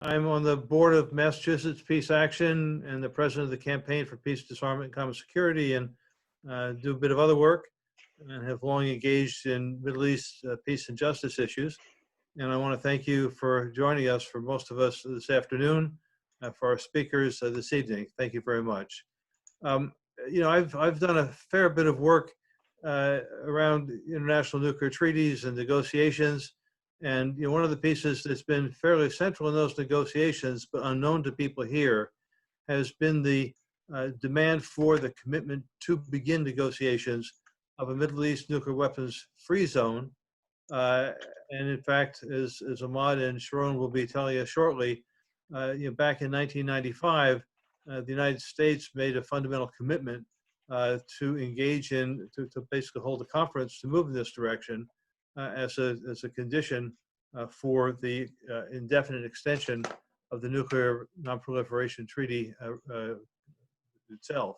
I'm on the board of Massachusetts Peace Action and the president of the Campaign for Peace, Disarmament, and Common Security, and do a bit of other work, and have long engaged in Middle East peace and justice issues. And I want to thank you for joining us, for most of us this afternoon, for our speakers this evening. Thank you very much. I've done a fair bit of work around international nuclear treaties and negotiations. And one of the pieces that's been fairly central in those negotiations, but unknown to people here, has been the demand for the commitment to begin negotiations of a Middle East nuclear weapons free zone. And in fact, as Ahmad and Sharon will be telling us shortly, back in 1995, the United States made a fundamental commitment to engage in, to basically hold a conference to move in this direction as a condition for the indefinite extension of the Nuclear Nonproliferation Treaty itself.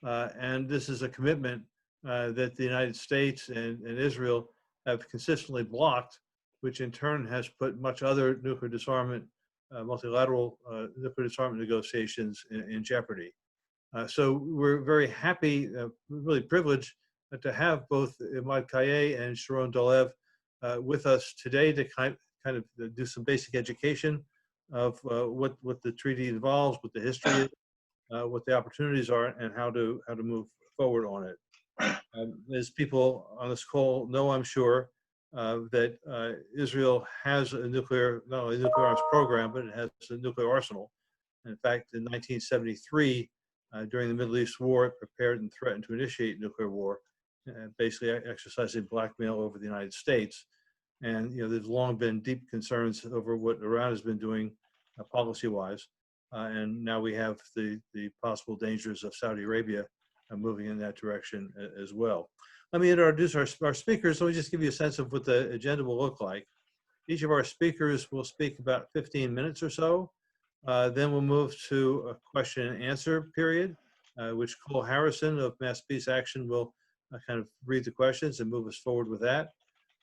And this is a commitment that the United States and Israel have consistently blocked, which in turn has put much other nuclear disarmament, multilateral nuclear disarmament negotiations in jeopardy. So we're very happy, really privileged to have both Ahmad Kayeh and Sharon Dolev with us today to kind of do some basic education of what the treaty involves, what the history is, what the opportunities are, and how to move forward on it. As people on this call know, I'm sure, that Israel has a not only a nuclear arms program, but it has a nuclear arsenal. In fact, in 1973, during the Middle East War, it prepared and threatened to initiate nuclear war, basically exercising blackmail over the United States. And there's long been deep concerns over what Iran has been doing policy-wise, and now we have the possible dangers of Saudi Arabia moving in that direction as well. Let me introduce our speakers. Let me just give you a sense of what the agenda will look like. Each of our speakers will speak about 15 minutes or so. Then we'll move to a question and answer period, which Cole Harrison of Mass Peace Action will kind of read the questions and move us forward with that.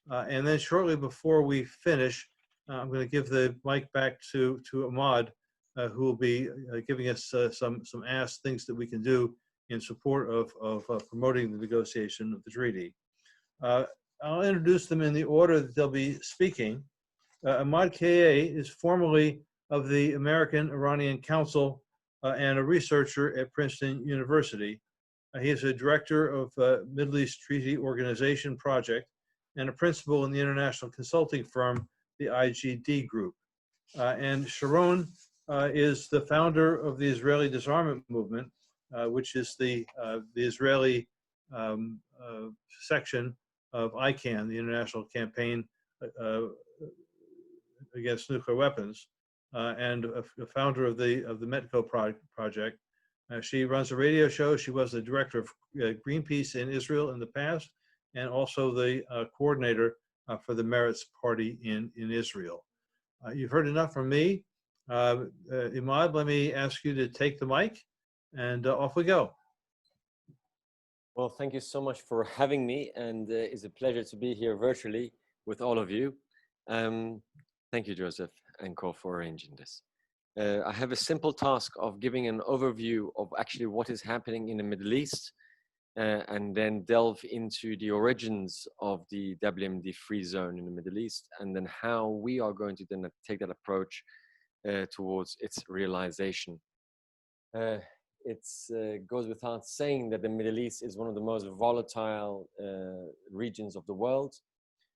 And then shortly before we finish, I'm going to give the mic back to Ahmad, who will be giving us some things that we can do in support of promoting the negotiation of the treaty. I'll introduce them in the order that they'll be speaking. Ahmad Kayeh is formerly of the American Iranian Council and a researcher at Princeton University. He is a director of Middle East Treaty Organization Project and a principal in the international consulting firm, the IGD Group. And Sharon is the founder of the Israeli Disarmament Movement, which is the Israeli section of ICAN, the International Campaign Against Nuclear Weapons, and a founder of the Metco project. She runs a radio show. She was the director of Greenpeace in Israel in the past, and also the coordinator for the Meretz Party in Israel. You've heard enough from me. Ahmad, let me ask you to take the mic, and off we go. Well, thank you so much for having me, and it's a pleasure to be here virtually with all of you. Thank you, Joseph and Co, for arranging this. I have a simple task of giving an overview of actually what is happening in the Middle East, and then delve into the origins of the WMD free zone in the Middle East, and then how we are going to then take that approach towards its realization. It goes without saying that the Middle East is one of the most volatile regions of the world.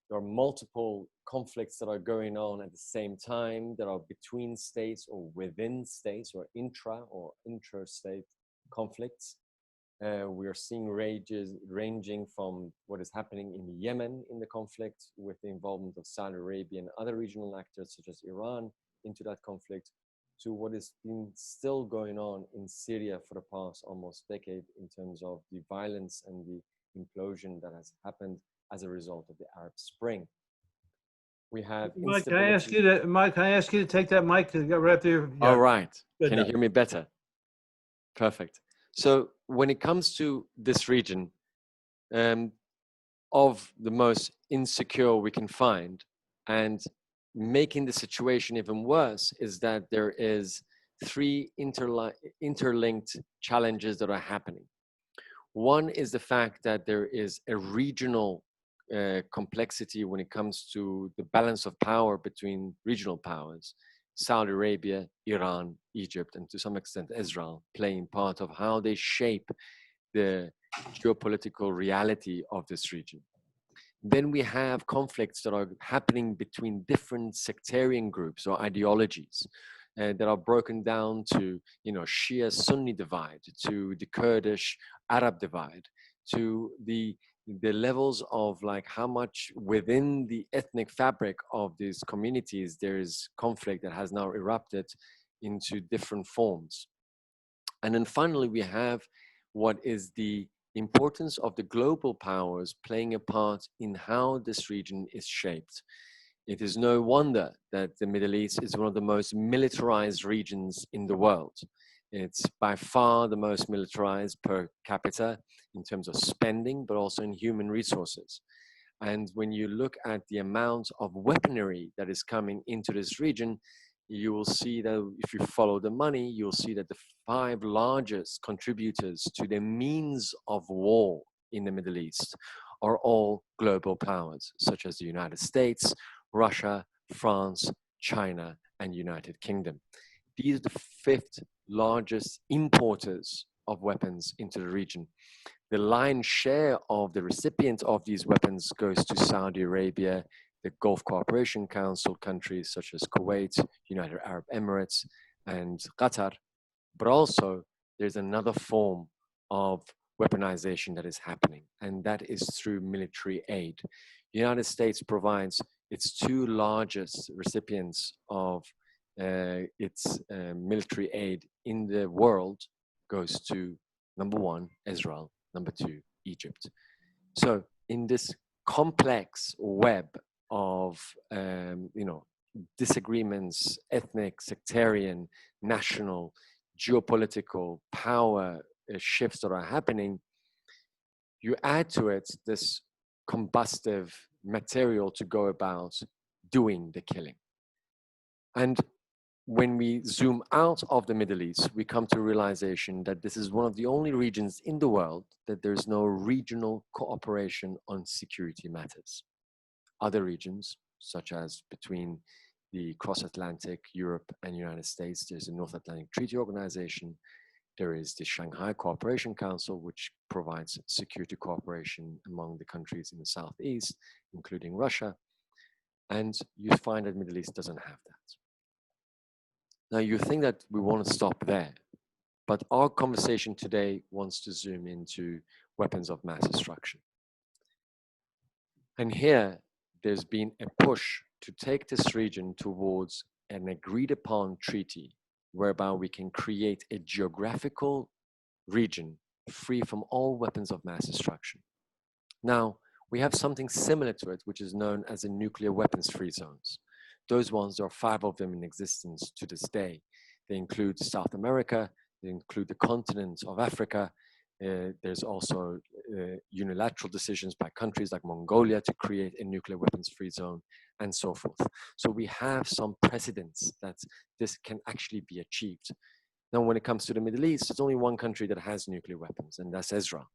There are multiple conflicts that are going on at the same time, that are between states or within states, or intra or interstate conflicts. We are seeing ranging from what is happening in Yemen in the conflict, with the involvement of Saudi Arabia and other regional actors such as Iran into that conflict, to what has been still going on in Syria for the past almost decade in terms of the violence and the implosion that has happened as a result of the Arab Spring. We have Mike, can I ask you to take that mic to get right there? Yeah. All right. Can you hear me better? Perfect. So when it comes to this region, of the most insecure we can find, and making the situation even worse is that there is three interlinked challenges that are happening. One is the fact that there is a regional complexity when it comes to the balance of power between regional powers. Saudi Arabia, Iran, Egypt, and to some extent Israel playing part of how they shape the geopolitical reality of this region. Then we have conflicts that are happening between different sectarian groups or ideologies that are broken down to, Shia Sunni divide, to the Kurdish Arab divide, to the levels of like how much within the ethnic fabric of these communities there is conflict that has now erupted into different forms. And then finally, we have what is the importance of the global powers playing a part in how this region is shaped. It is no wonder that the Middle East is one of the most militarized regions in the world. It's by far the most militarized per capita in terms of spending, but also in human resources. And when you look at the amount of weaponry that is coming into this region, you will see that if you follow the money, you'll see that the 5 largest contributors to the means of war in the Middle East are all global powers, such as the United States, Russia, France, China, and United Kingdom. These are the 5th largest importers of weapons into the region. The lion's share of the recipient of these weapons goes to Saudi Arabia, the Gulf Cooperation Council countries such as Kuwait, United Arab Emirates, and Qatar. But also, there's another form of weaponization that is happening, and that is through military aid. The United States provides its 2 largest recipients of its military aid in the world goes to number 1, Israel, number 2, Egypt. So in this complex web of disagreements, ethnic, sectarian, national, geopolitical power shifts that are happening, you add to it this combustive material to go about doing the killing. And when we zoom out of the Middle East, we come to a realization that this is one of the only regions in the world that there's no regional cooperation on security matters. Other regions, such as between the cross-Atlantic, Europe and United States, there's the North Atlantic Treaty Organization, there is the Shanghai Cooperation Council, which provides security cooperation among the countries in the Southeast, including Russia. And you find that the Middle East doesn't have that. Now, you think that we want to stop there, but our conversation today wants to zoom into weapons of mass destruction. And here, there's been a push to take this region towards an agreed upon treaty whereby we can create a geographical region free from all weapons of mass destruction. Now, we have something similar to it, which is known as the nuclear weapons-free zones. Those ones, there are 5 of them in existence to this day. They include South America, they include the continent of Africa. There's also unilateral decisions by countries like Mongolia to create a nuclear weapons-free zone and so forth. So we have some precedents that this can actually be achieved. Now, when it comes to the Middle East, there's only one country that has nuclear weapons, and that's Israel.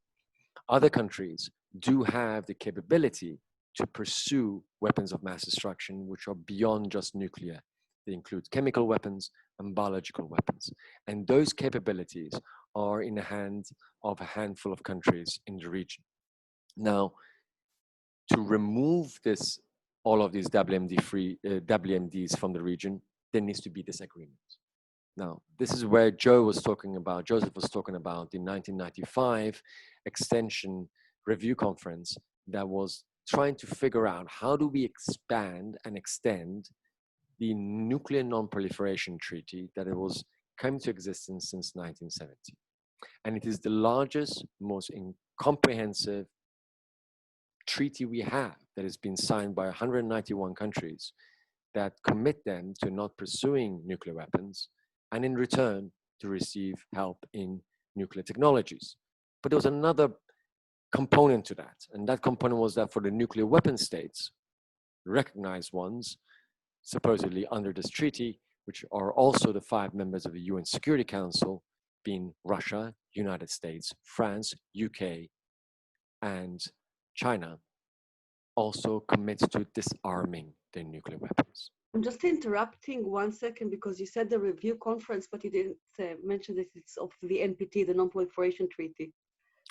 Other countries do have the capability to pursue weapons of mass destruction, which are beyond just nuclear. They include chemical weapons and biological weapons. And those capabilities are in the hands of a handful of countries in the region. Now, to remove all of these WMDs from the region, there needs to be this agreement. Now, this is where Joseph was talking about the 1995 Extension Review Conference that was trying to figure out how do we expand and extend the Nuclear Nonproliferation Treaty that it was come to existence since 1970. And it is the largest, most comprehensive treaty we have that has been signed by 191 countries that commit them to not pursuing nuclear weapons and in return to receive help in nuclear technologies. But there was another component to that, and that component was that for the nuclear weapon states, recognized ones, supposedly under this treaty, which are also the 5 members of the UN Security Council, being Russia, United States, France, UK, and China, also commits to disarming their nuclear weapons. I'm just interrupting 1 second because you said the review conference, but you didn't mention that it's of the NPT, the Non-Proliferation Treaty.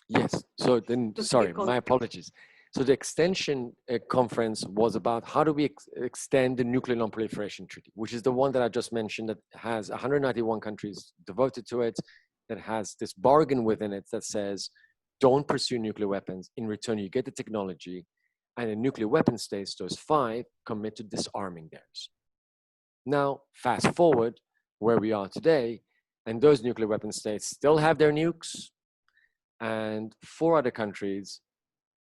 Yes, so then, Just sorry, because- my apologies. So the extension conference was about how do we extend the Nuclear Nonproliferation Treaty, which is the one that I just mentioned that has 191 countries devoted to it, that has this bargain within it that says, don't pursue nuclear weapons. In return, you get the technology, and the nuclear weapon states, those 5, commit to disarming theirs. Now, fast forward where we are today, and those nuclear weapon states still have their nukes, and 4 other countries,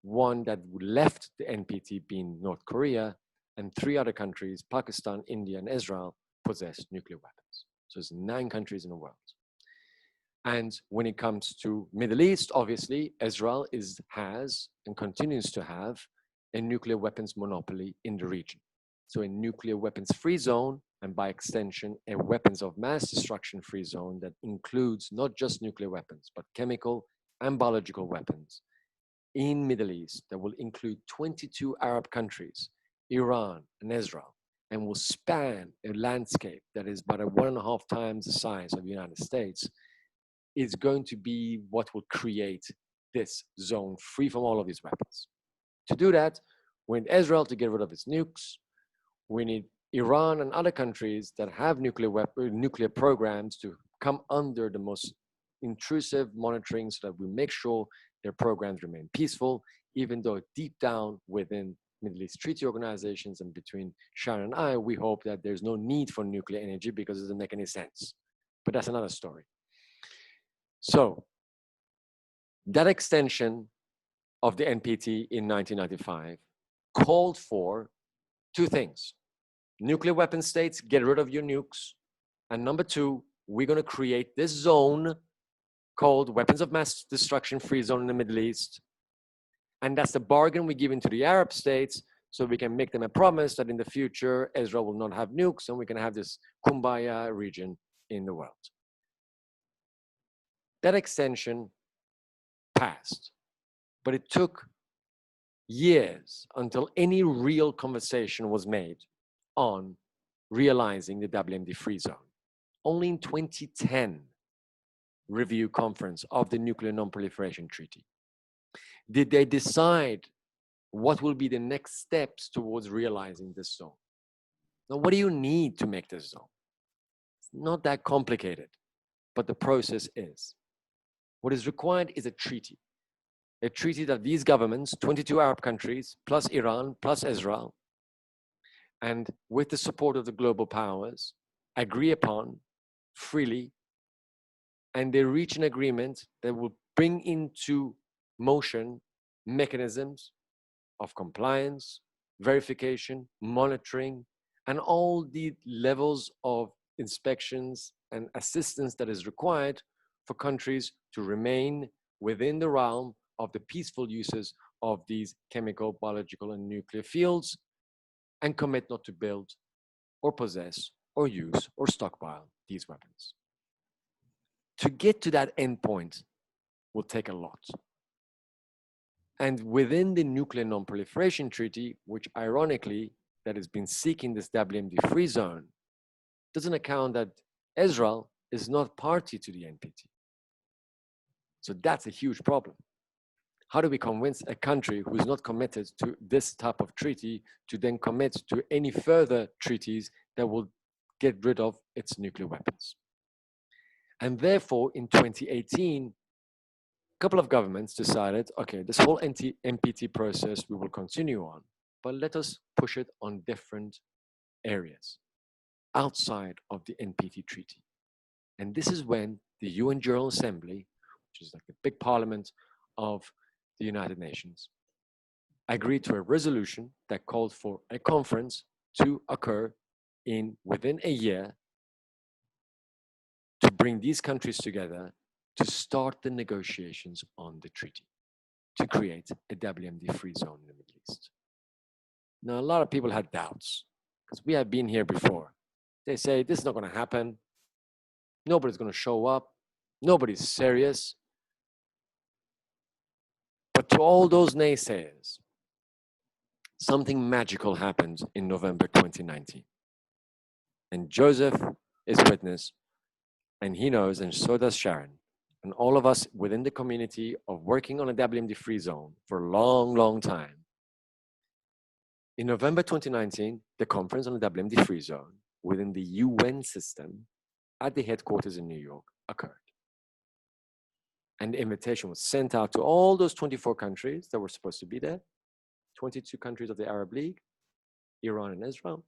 one that left the NPT being North Korea, and 3 other countries, Pakistan, India, and Israel, possess nuclear weapons. So it's 9 countries in the world. And when it comes to Middle East, obviously, Israel has and continues to have a nuclear weapons monopoly in the region. So a nuclear weapons free zone, and by extension, a weapons of mass destruction free zone that includes not just nuclear weapons, but chemical and biological weapons in Middle East that will include 22 Arab countries, Iran and Israel, and will span a landscape that is about 1.5 times the size of the United States, is going to be what will create this zone free from all of these weapons. To do that, we need Israel to get rid of its nukes. We need Iran and other countries that have nuclear programs to come under the most intrusive monitoring so that we make sure their programs remain peaceful, even though deep down within Middle East treaty organizations and between Sharon and I, we hope that there's no need for nuclear energy because it doesn't make any sense. But that's another story. So that extension of the NPT in 1995 called for 2 things. Nuclear weapon states, get rid of your nukes. And number 2, we're going to create this zone called Weapons of Mass Destruction Free Zone in the Middle East. And that's the bargain we give into the Arab states so we can make them a promise that in the future, Israel will not have nukes and we can have this kumbaya region in the world. That extension passed, but it took years until any real conversation was made on realizing the WMD free zone. Only in 2010, review conference of the Nuclear Nonproliferation Treaty, did they decide what will be the next steps towards realizing this zone. Now, what do you need to make this zone? It's not that complicated, but the process is. What is required is a treaty that these governments, 22 Arab countries, plus Iran, plus Israel, and with the support of the global powers, agree upon freely, and they reach an agreement that will bring into motion mechanisms of compliance, verification, monitoring, and all the levels of inspections and assistance that is required for countries to remain within the realm of the peaceful uses of these chemical, biological, and nuclear fields, and commit not to build or possess or use or stockpile these weapons. To get to that endpoint will take a lot. And within the Nuclear Nonproliferation Treaty, which ironically, that has been seeking this WMD free zone, doesn't account that Israel is not party to the NPT. So that's a huge problem. How do we convince a country who is not committed to this type of treaty to then commit to any further treaties that will get rid of its nuclear weapons? And therefore, in 2018, a couple of governments decided, okay, this whole NPT process we will continue on, but let us push it on different areas outside of the NPT treaty. And this is when the UN General Assembly, which is like the big parliament of the United Nations, agreed to a resolution that called for a conference to occur within a year to bring these countries together to start the negotiations on the treaty to create a WMD free zone in the Middle East. Now, a lot of people had doubts because we have been here before. They say, this is not going to happen. Nobody's going to show up. Nobody's serious. But to all those naysayers, something magical happened in November 2019. And Joseph is witness, and he knows, and so does Sharon, and all of us within the community of working on a WMD-free zone for a long, long time. In November 2019, the conference on the WMD-free zone within the UN system at the headquarters in New York occurred. And the invitation was sent out to all those 24 countries that were supposed to be there, 22 countries of the Arab League, Iran and Israel,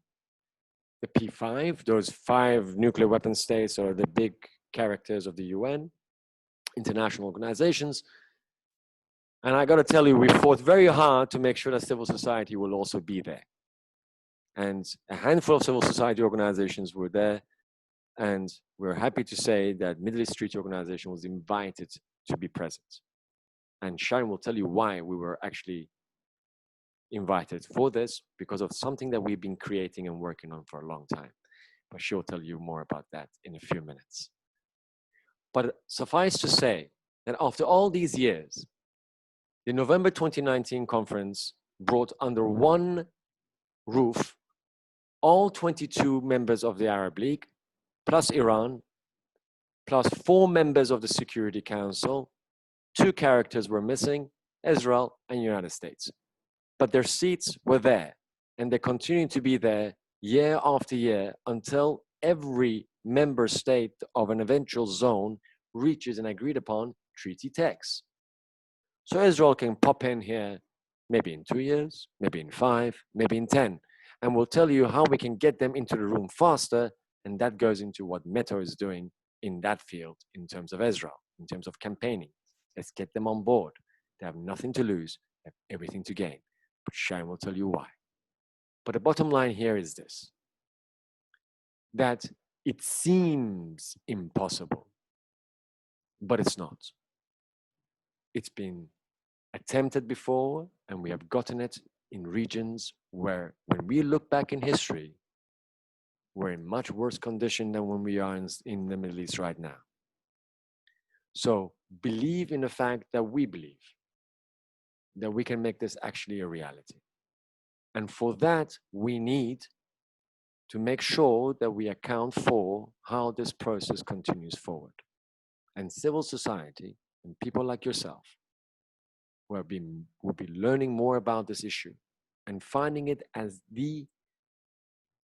the P5, those 5 nuclear weapon states or the big characters of the UN, international organizations. And I got to tell you, we fought very hard to make sure that civil society will also be there. And a handful of civil society organizations were there. And we're happy to say that Middle East Treaty Organization was invited to be present. And Sharon will tell you why we were actually invited for this, because of something that we've been creating and working on for a long time. But she'll tell you more about that in a few minutes. But suffice to say that after all these years, the November 2019 conference brought under one roof all 22 members of the Arab League, plus Iran, plus 4 members of the Security Council. 2 characters were missing, Israel and United States. But their seats were there, and they continue to be there year after year until every member state of an eventual zone reaches an agreed upon treaty text. So Israel can pop in here maybe in 2 years, maybe in 5, maybe in 10, and we'll tell you how we can get them into the room faster, and that goes into what Meta is doing in that field in terms of Israel, in terms of campaigning. Let's get them on board. They have nothing to lose, they have everything to gain. But Sharon will tell you why. But the bottom line here is this, that it seems impossible, but it's not. It's been attempted before, and we have gotten it in regions where, when we look back in history, we're in much worse condition than when we are in the Middle East right now. So believe in the fact that we believe that we can make this actually a reality. And for that, we need to make sure that we account for how this process continues forward. And civil society and people like yourself will be learning more about this issue and finding it as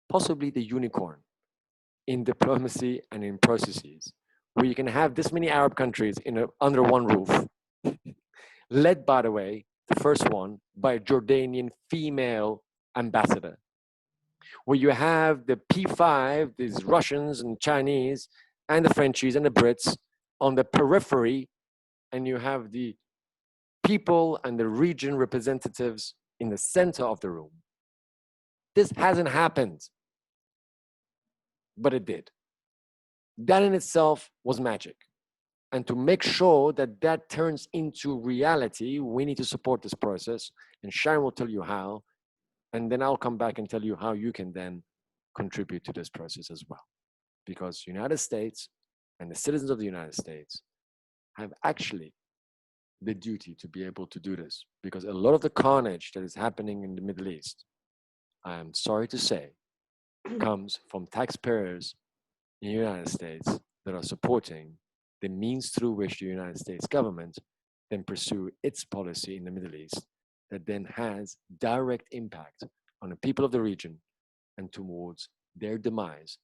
possibly the unicorn in diplomacy and in processes, where you can have this many Arab countries under one roof, led, by the way, the first one by a Jordanian female ambassador, where you have the P5, these Russians and Chinese and the Frenchies and the Brits on the periphery, and you have the people and the region representatives in the center of the room. This hasn't happened, but it did. That in itself was magic. And to make sure that that turns into reality, we need to support this process. And Sharon will tell you how. And then I'll come back and tell you how you can then contribute to this process as well. Because United States and the citizens of the United States have actually the duty to be able to do this. Because a lot of the carnage that is happening in the Middle East, I am sorry to say, comes from taxpayers in the United States that are supporting the means through which the United States government then pursue its policy in the Middle East that then has direct impact on the people of the region and towards their demise,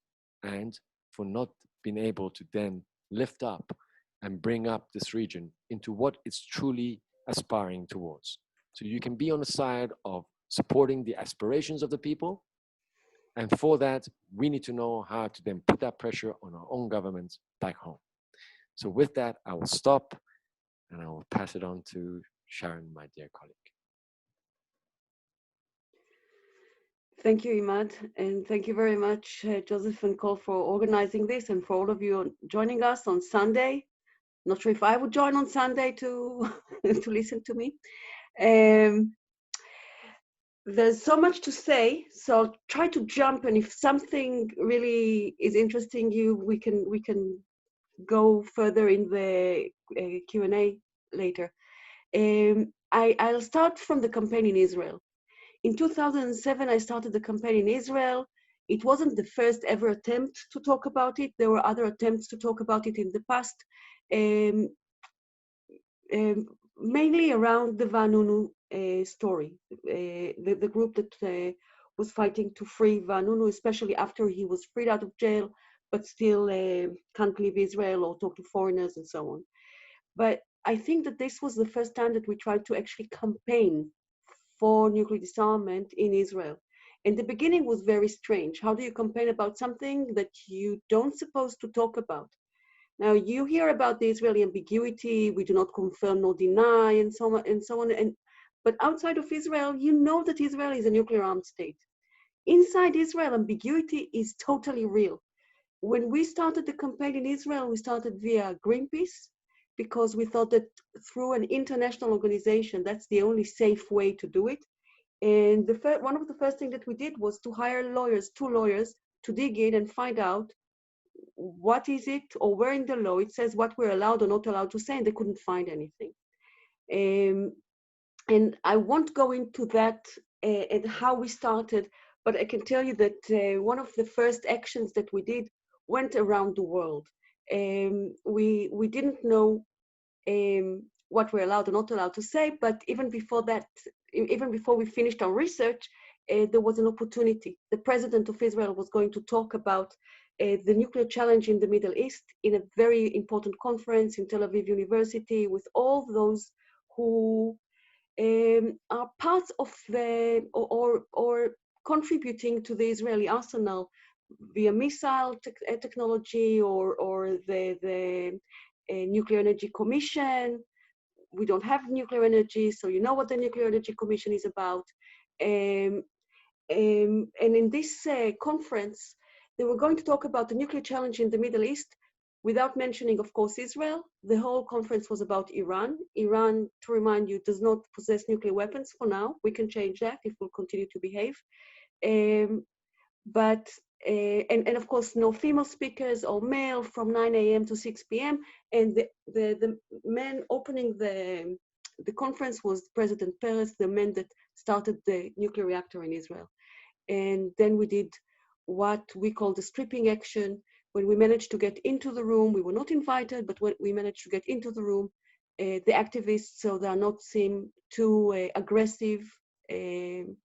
and for not being able to then lift up and bring up this region into what it's truly aspiring towards. So you can be on the side of supporting the aspirations of the people, and for that, we need to know how to then put that pressure on our own governments back home. So with that, I will stop and I will pass it on to Sharon, my dear colleague. Thank you, Imad, and thank you very much, Joseph and Cole, for organizing this, and for all of you joining us on Sunday. Not sure if I would join on Sunday to to listen to me. there's so much to say, so I'll try to jump, and if something really is interesting you, we can go further in the Q&A later. I'll start from the campaign in Israel. In 2007, I started the campaign in Israel. It wasn't the first ever attempt to talk about it. There were other attempts to talk about it in the past, mainly around the Vanunu story, the group that was fighting to free Vanunu, especially after he was freed out of jail, but still can't leave Israel or talk to foreigners and so on. But I think that this was the first time that we tried to actually campaign for nuclear disarmament in Israel. And the beginning was very strange. How do you campaign about something that you don't supposed to talk about? Now you hear about the Israeli ambiguity, we do not confirm nor deny, and so on and so on. But outside of Israel, you know that Israel is a nuclear armed state. Inside Israel, ambiguity is totally real. When we started the campaign in Israel, we started via Greenpeace, because we thought that through an international organization, that's the only safe way to do it. And one of the first things that we did was to hire lawyers, 2 lawyers, to dig in and find out what is it, or where in the law it says what we're allowed or not allowed to say, and they couldn't find anything. And I won't go into that and how we started, but I can tell you that one of the first actions that we did went around the world. We didn't know what we're allowed or not allowed to say, but even before that, even before we finished our research, there was an opportunity. The president of Israel was going to talk about the nuclear challenge in the Middle East in a very important conference in Tel Aviv University with all those who are parts of the, or contributing to the Israeli arsenal via missile technology or the Nuclear Energy Commission. We don't have nuclear energy, so you know what the Nuclear Energy Commission is about. And in this conference, they were going to talk about the nuclear challenge in the Middle East without mentioning, of course, Israel. The whole conference was about Iran. Iran, to remind you, does not possess nuclear weapons for now. We can change that if we'll continue to behave. And of course, no female speakers or male from 9 a.m. to 6 p.m. And the man opening the conference was President Peres, the man that started the nuclear reactor in Israel. And then we did what we call the stripping action. When we managed to get into the room, we were not invited, but when we managed to get into the room, the activists, so they are not seen too aggressive when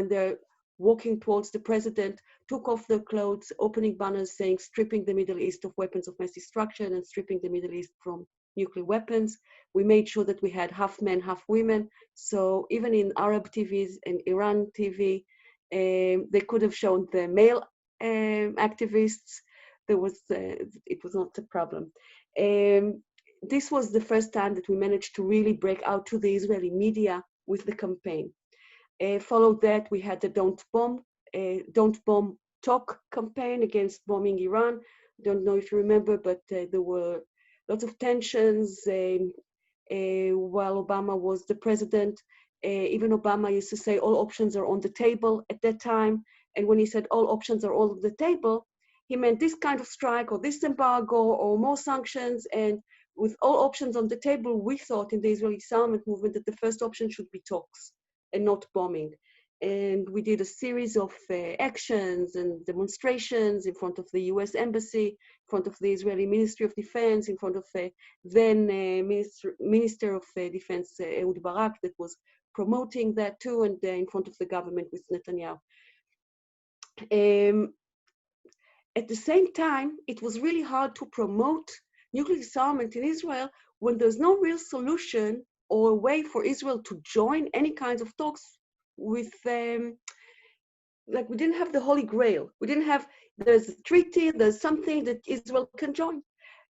they're walking towards the president, took off their clothes, opening banners saying, stripping the Middle East of weapons of mass destruction and stripping the Middle East from nuclear weapons. We made sure that we had half men, half women. So even in Arab TVs and Iran TV, they could have shown the male activists. It was not a problem. This was the first time that we managed to really break out to the Israeli media with the campaign. Followed that, we had the Don't Bomb Talk campaign against bombing Iran. Don't know if you remember, but there were lots of tensions while Obama was the president. Even Obama used to say all options are on the table at that time. And when he said all options are all on the table, he meant this kind of strike or this embargo or more sanctions. And with all options on the table, we thought in the Israeli disarmament movement that the first option should be talks and not bombing. And we did a series of actions and demonstrations in front of the US Embassy, in front of the Israeli Ministry of Defense, in front of then Minister of Defense Ehud Barak, that was promoting that too, and in front of the government with Netanyahu. At the same time, it was really hard to promote nuclear disarmament in Israel when there's no real solution or a way for Israel to join any kinds of talks with, like we didn't have the Holy Grail. We didn't have, there's a treaty, there's something that Israel can join.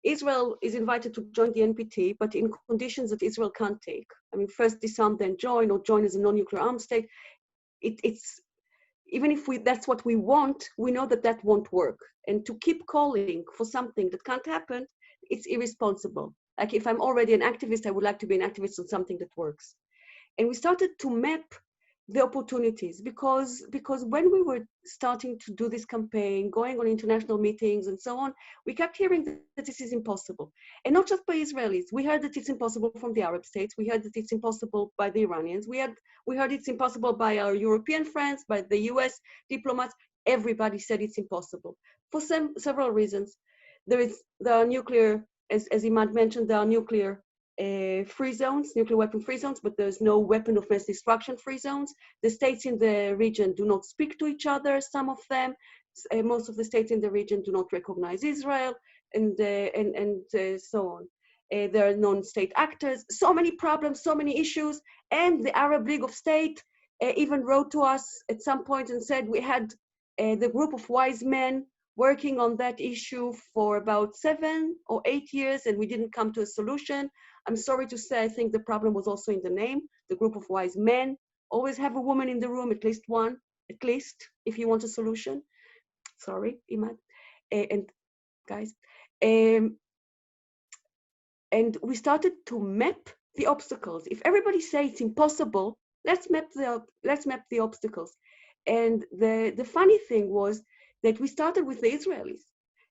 Israel is invited to join the NPT, but in conditions that Israel can't take. I mean, first disarm, then join, or join as a non-nuclear armed state. It's even if that's what we want, we know that that won't work. And to keep calling for something that can't happen, it's irresponsible. Like if I'm already an activist, I would like to be an activist on something that works. And we started to map the opportunities, because when we were starting to do this campaign, going on international meetings and so on, we kept hearing that this is impossible, and not just by Israelis. We heard that it's impossible from the Arab states. We heard that it's impossible by the Iranians. We heard it's impossible by our European friends, by the US diplomats. Everybody said it's impossible for several reasons. There are nuclear, as Imad mentioned, there are nuclear free zones, nuclear weapon free zones, but there's no weapon of mass destruction free zones. The states in the region do not speak to each other, some of them. Most of the states in the region do not recognize Israel, and so on. There are non-state actors, so many problems, so many issues. And the Arab League of States even wrote to us at some point and said we had the group of wise men working on that issue for about 7 or 8 years, and we didn't come to a solution. I'm sorry to say, I think the problem was also in the name, the group of wise men. Always have a woman in the room, at least one, at least, if you want a solution. Sorry, Imad, and guys. And we started to map the obstacles. If everybody says it's impossible, let's map the obstacles. And the funny thing was that we started with the Israelis.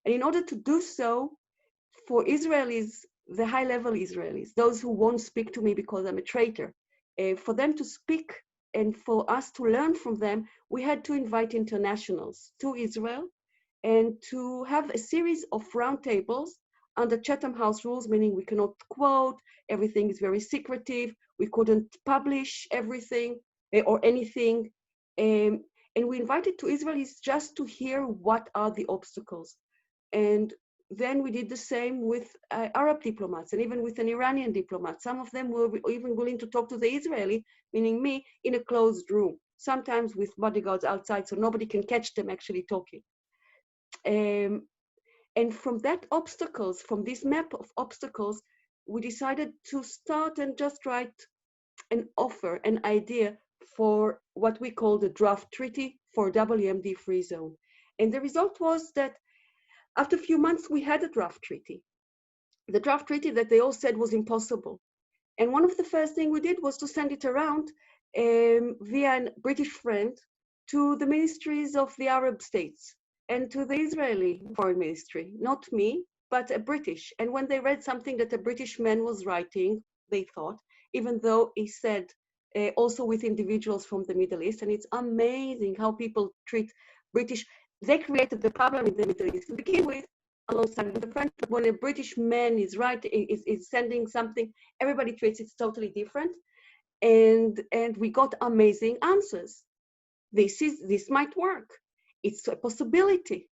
And in order to do so, for Israelis, the high-level Israelis, those who won't speak to me because I'm a traitor, for them to speak and for us to learn from them, we had to invite internationals to Israel and to have a series of roundtables under Chatham House rules, meaning we cannot quote, everything is very secretive, we couldn't publish everything or anything. And we invited to Israelis just to hear what are the obstacles. And then we did the same with Arab diplomats and even with an Iranian diplomat. Some of them were even willing to talk to the Israeli, meaning me, in a closed room, sometimes with bodyguards outside so nobody can catch them actually talking. And from that obstacles, from this map of obstacles, we decided to start and just write an offer, an idea for what we call the draft treaty for WMD free zone. And the result was that after a few months, we had a draft treaty. The draft treaty that they all said was impossible. And one of the first things we did was to send it around via a British friend to the ministries of the Arab states and to the Israeli foreign ministry, not me, but a British. And when they read something that a British man was writing, they thought, even though he said also with individuals from the Middle East, and it's amazing how people treat British. They created the problem in the Middle East to begin with, alongside the French. But when a British man is writing, is sending something, everybody treats it totally different. And we got amazing answers. This might work. It's a possibility.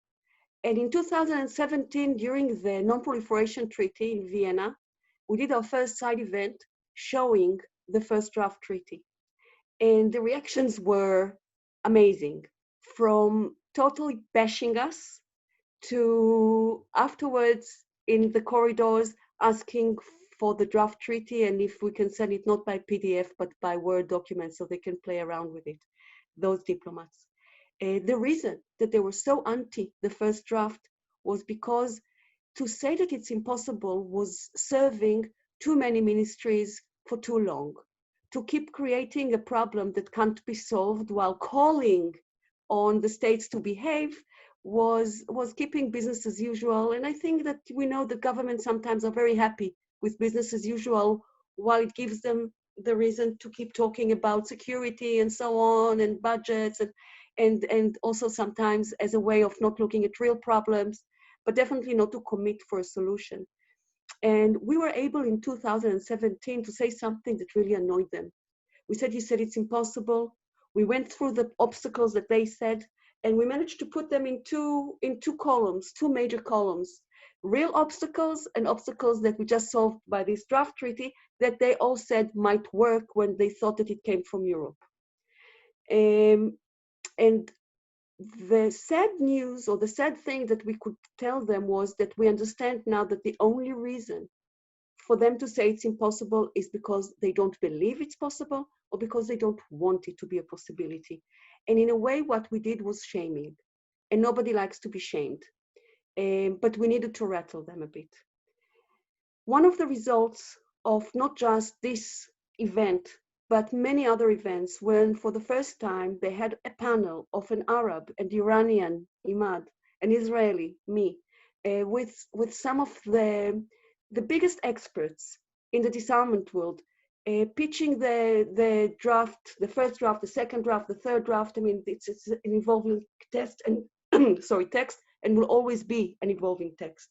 And in 2017, during the Non-Proliferation Treaty in Vienna, we did our first side event showing the first draft treaty. And the reactions were amazing, from totally bashing us to afterwards in the corridors asking for the draft treaty and if we can send it not by PDF but by Word document so they can play around with it, those diplomats. The reason that they were so anti the first draft was because to say that it's impossible was serving too many ministries for too long. To keep creating a problem that can't be solved while calling on the states to behave was keeping business as usual. And I think that we know that governments sometimes are very happy with business as usual while it gives them the reason to keep talking about security and so on and budgets and also sometimes as a way of not looking at real problems, but definitely not to commit for a solution. And we were able in 2017 to say something that really annoyed them. We said, you said it's impossible. We went through the obstacles that they said, and we managed to put them in two columns, two major columns. Real obstacles and obstacles that we just solved by this draft treaty that they all said might work when they thought that it came from Europe. And the sad news or the sad thing that we could tell them was that we understand now that the only reason for them to say it's impossible is because they don't believe it's possible or because they don't want it to be a possibility. And in a way, what we did was shaming, and nobody likes to be shamed. But we needed to rattle them a bit. One of the results of not just this event but many other events when for the first time they had a panel of an Arab, an Iranian, Imad, an Israeli, me, with some of the biggest experts in the disarmament world, pitching the draft, the first draft, the second draft, the third draft. I mean, it's an evolving text and sorry, text, and will always be an evolving text.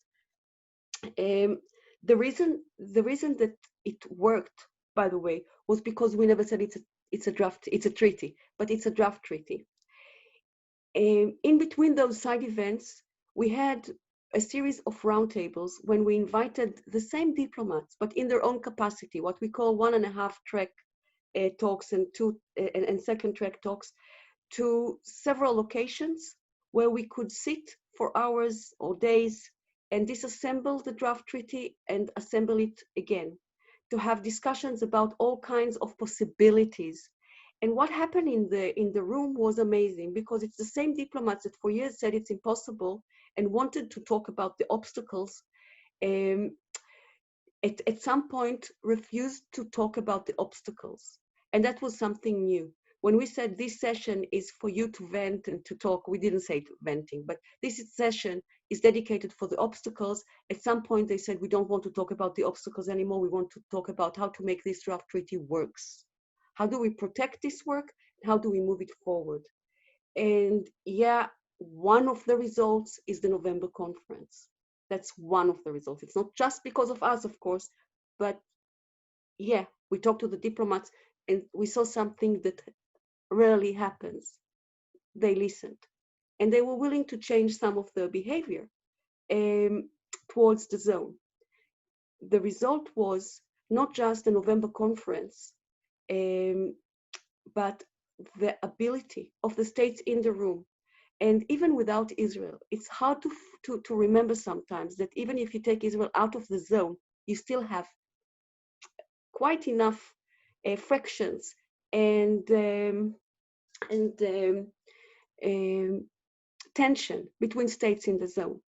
The reason that it worked, by the way, was because we never said it's a draft, it's a treaty, but it's a draft treaty. In between those side events, we had a series of roundtables when we invited the same diplomats, but in their own capacity, what we call 1.5 track talks and second track talks, to several locations where we could sit for hours or days and disassemble the draft treaty and assemble it again, to have discussions about all kinds of possibilities. And what happened in the room was amazing, because it's the same diplomats that for years said it's impossible and wanted to talk about the obstacles, at some point refused to talk about the obstacles. And that was something new. When we said this session is for you to vent and to talk, we didn't say venting, but this session is dedicated for the obstacles. At some point they said, we don't want to talk about the obstacles anymore. We want to talk about how to make this draft treaty works. How do we protect this work? How do we move it forward? And yeah, one of the results is the November conference. That's one of the results. It's not just because of us, of course, but yeah, we talked to the diplomats and we saw something that rarely happens. They listened and they were willing to change some of their behavior towards the zone. The result was not just the November conference, but the ability of the states in the room. And even without Israel, it's hard to remember sometimes that even if you take Israel out of the zone, you still have quite enough fractions and tension between states in the zone.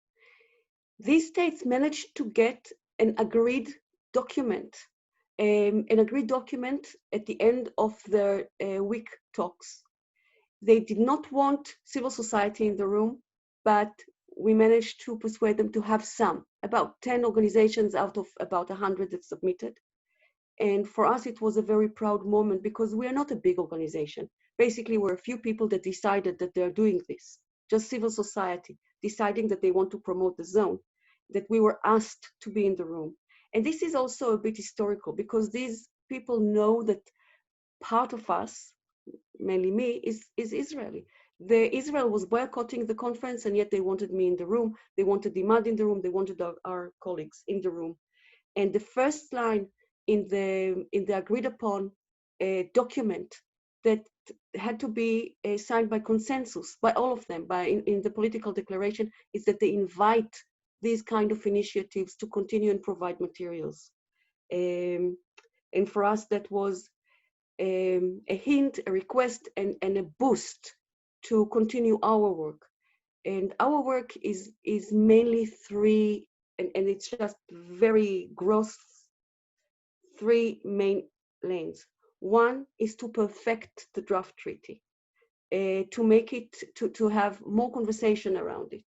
These states managed to get an agreed document at the end of their week talks. They did not want civil society in the room, but we managed to persuade them to have about 10 organizations out of about 100 that submitted. And for us, it was a very proud moment because we are not a big organization. Basically, we're a few people that decided that they're doing this, just civil society, deciding that they want to promote the zone, that we were asked to be in the room. And this is also a bit historical because these people know that part of us, mainly me, is Israeli. Israel was boycotting the conference, and yet they wanted me in the room. They wanted Imad in the room. They wanted our colleagues in the room. And the first line in the agreed upon document that had to be signed by consensus by all of them, in the political declaration, is that they invite these kind of initiatives to continue and provide materials. And for us, that was a hint, a request, and a boost to continue our work. And our work is mainly three, and it's just very gross, three main lanes. One is to perfect the draft treaty, to make it, to have more conversation around it,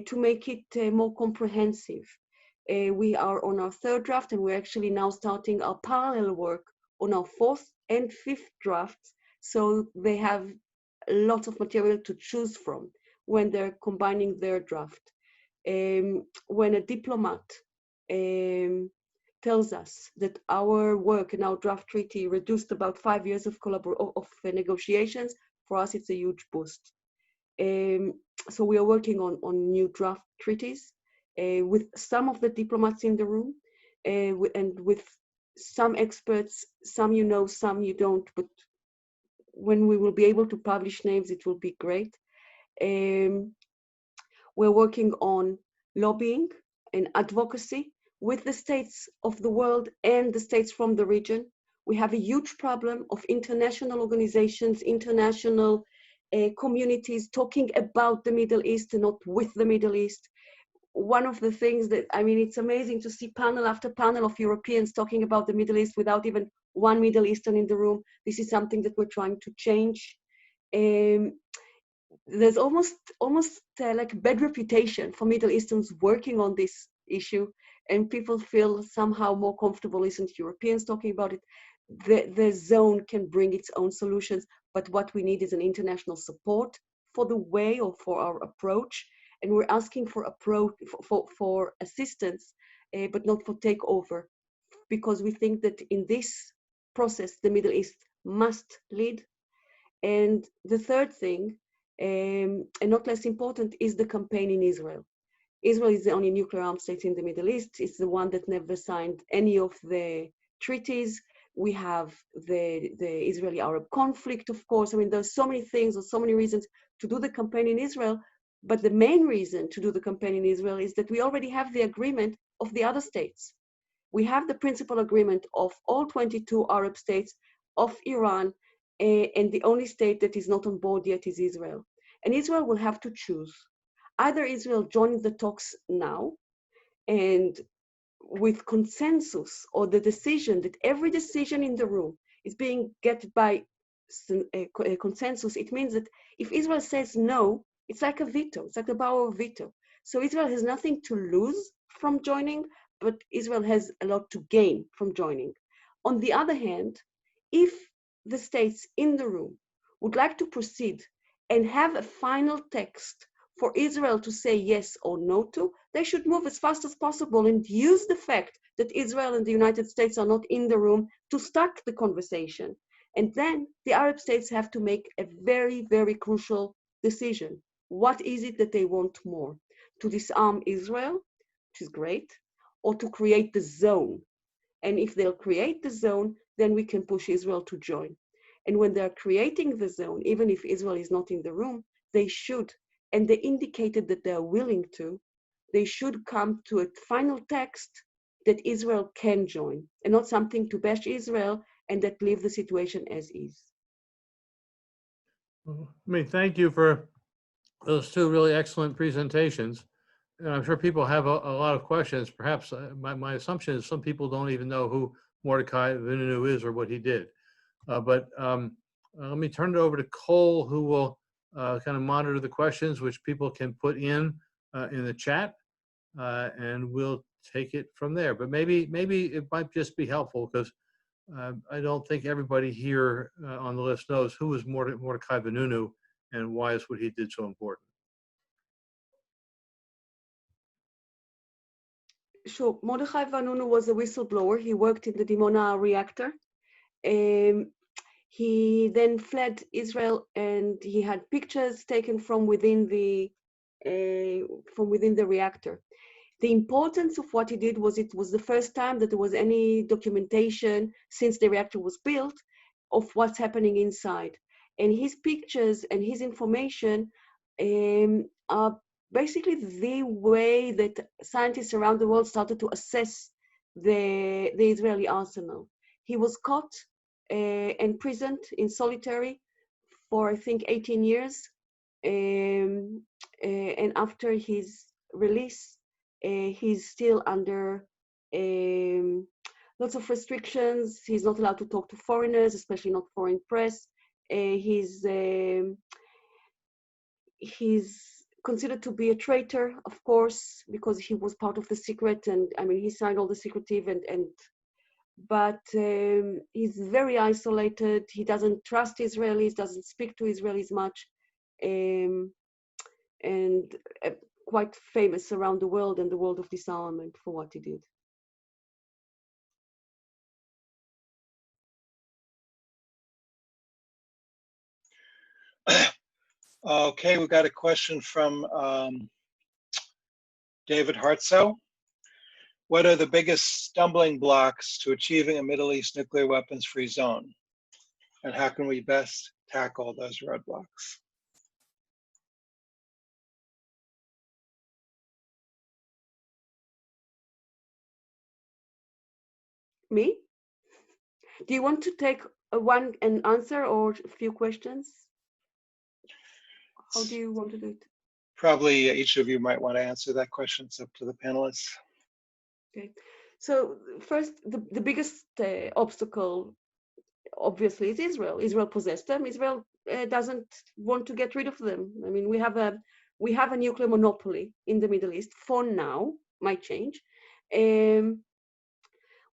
to make it more comprehensive. We are on our third draft, and we're actually now starting our parallel work on our fourth and fifth drafts, so they have lots of material to choose from when they're combining their draft. When a diplomat tells us that our work and our draft treaty reduced about 5 years of negotiations, for us it's a huge boost. So we are working on new draft treaties with some of the diplomats in the room, and with some experts, some you know, some you don't, but when we will be able to publish names, it will be great. We're working on lobbying and advocacy with the states of the world and the states from the region. We have a huge problem of international organizations, international communities talking about the Middle East and not with the Middle East. One of the things that, I mean, it's amazing to see panel after panel of Europeans talking about the Middle East without even one Middle Eastern in the room. This is something that we're trying to change. There's almost like bad reputation for Middle Easterns working on this issue, and people feel somehow more comfortable listening to Europeans talking about it. The zone can bring its own solutions, but what we need is an international support for the way or for our approach, and we're asking for approach for assistance, but not for takeover, because we think that in this process the Middle East must lead. And the third thing, and not less important, is the campaign in Israel. Israel is the only nuclear armed state in the Middle East. It's the one that never signed any of the treaties. We have the Israeli-Arab conflict, of course. I mean, there's so many things or so many reasons to do the campaign in Israel. But the main reason to do the campaign in Israel is that we already have the agreement of the other states. We have the principal agreement of all 22 Arab states, of Iran, and the only state that is not on board yet is Israel. And Israel will have to choose. Either Israel joins the talks now, and with consensus, or the decision that every decision in the room is being get by a consensus, it means that if Israel says no, it's like a veto, it's like the power of veto. So Israel has nothing to lose from joining, but Israel has a lot to gain from joining. On the other hand, if the states in the room would like to proceed and have a final text for Israel to say yes or no to, they should move as fast as possible and use the fact that Israel and the United States are not in the room to start the conversation. And then the Arab states have to make a very, very crucial decision. What is it that they want more? To disarm Israel, which is great, or to create the zone? And if they'll create the zone, then we can push Israel to join. And when they're creating the zone, even if Israel is not in the room, they should, and they indicated that they're willing to, they should come to a final text that Israel can join, and not something to bash Israel and that leave the situation as is. I mean, thank you for those two really excellent presentations. And I'm sure people have a lot of questions. Perhaps my assumption is some people don't even know who Mordecai Vanunu is or what he did. But let me turn it over to Cole, who will kind of monitor the questions, which people can put in the chat, and we'll take it from there. But maybe it might just be helpful, because I don't think everybody here on the list knows who was Mordecai Vanunu and why is what he did so important. Sure. Mordechai Vanunu was a whistleblower. He worked in the Dimona reactor. He then fled Israel, and he had pictures taken from within the reactor. The importance of what he did was it was the first time that there was any documentation since the reactor was built of what's happening inside. And his pictures and his information are basically the way that scientists around the world started to assess the Israeli arsenal. He was caught and imprisoned in solitary for, I think, 18 years. And after his release, he's still under lots of restrictions. He's not allowed to talk to foreigners, especially not foreign press. He's considered to be a traitor, of course, because he was part of the secret, and I mean, he signed all the secretive, but he's very isolated. He doesn't trust Israelis, doesn't speak to Israelis much, and quite famous around the world and the world of disarmament for what he did. Okay, we got a question from David Hartsow. What are the biggest stumbling blocks to achieving a Middle East nuclear weapons-free zone? And how can we best tackle those roadblocks? Me? Do you want to take an answer or a few questions? How do you want to do it? Probably each of you might want to answer that question. It's up to the panelists. Okay. So first, the biggest obstacle obviously it's Israel. Israel possessed them. Israel doesn't want to get rid of them. I mean, we have a nuclear monopoly in the Middle East for now. Might change.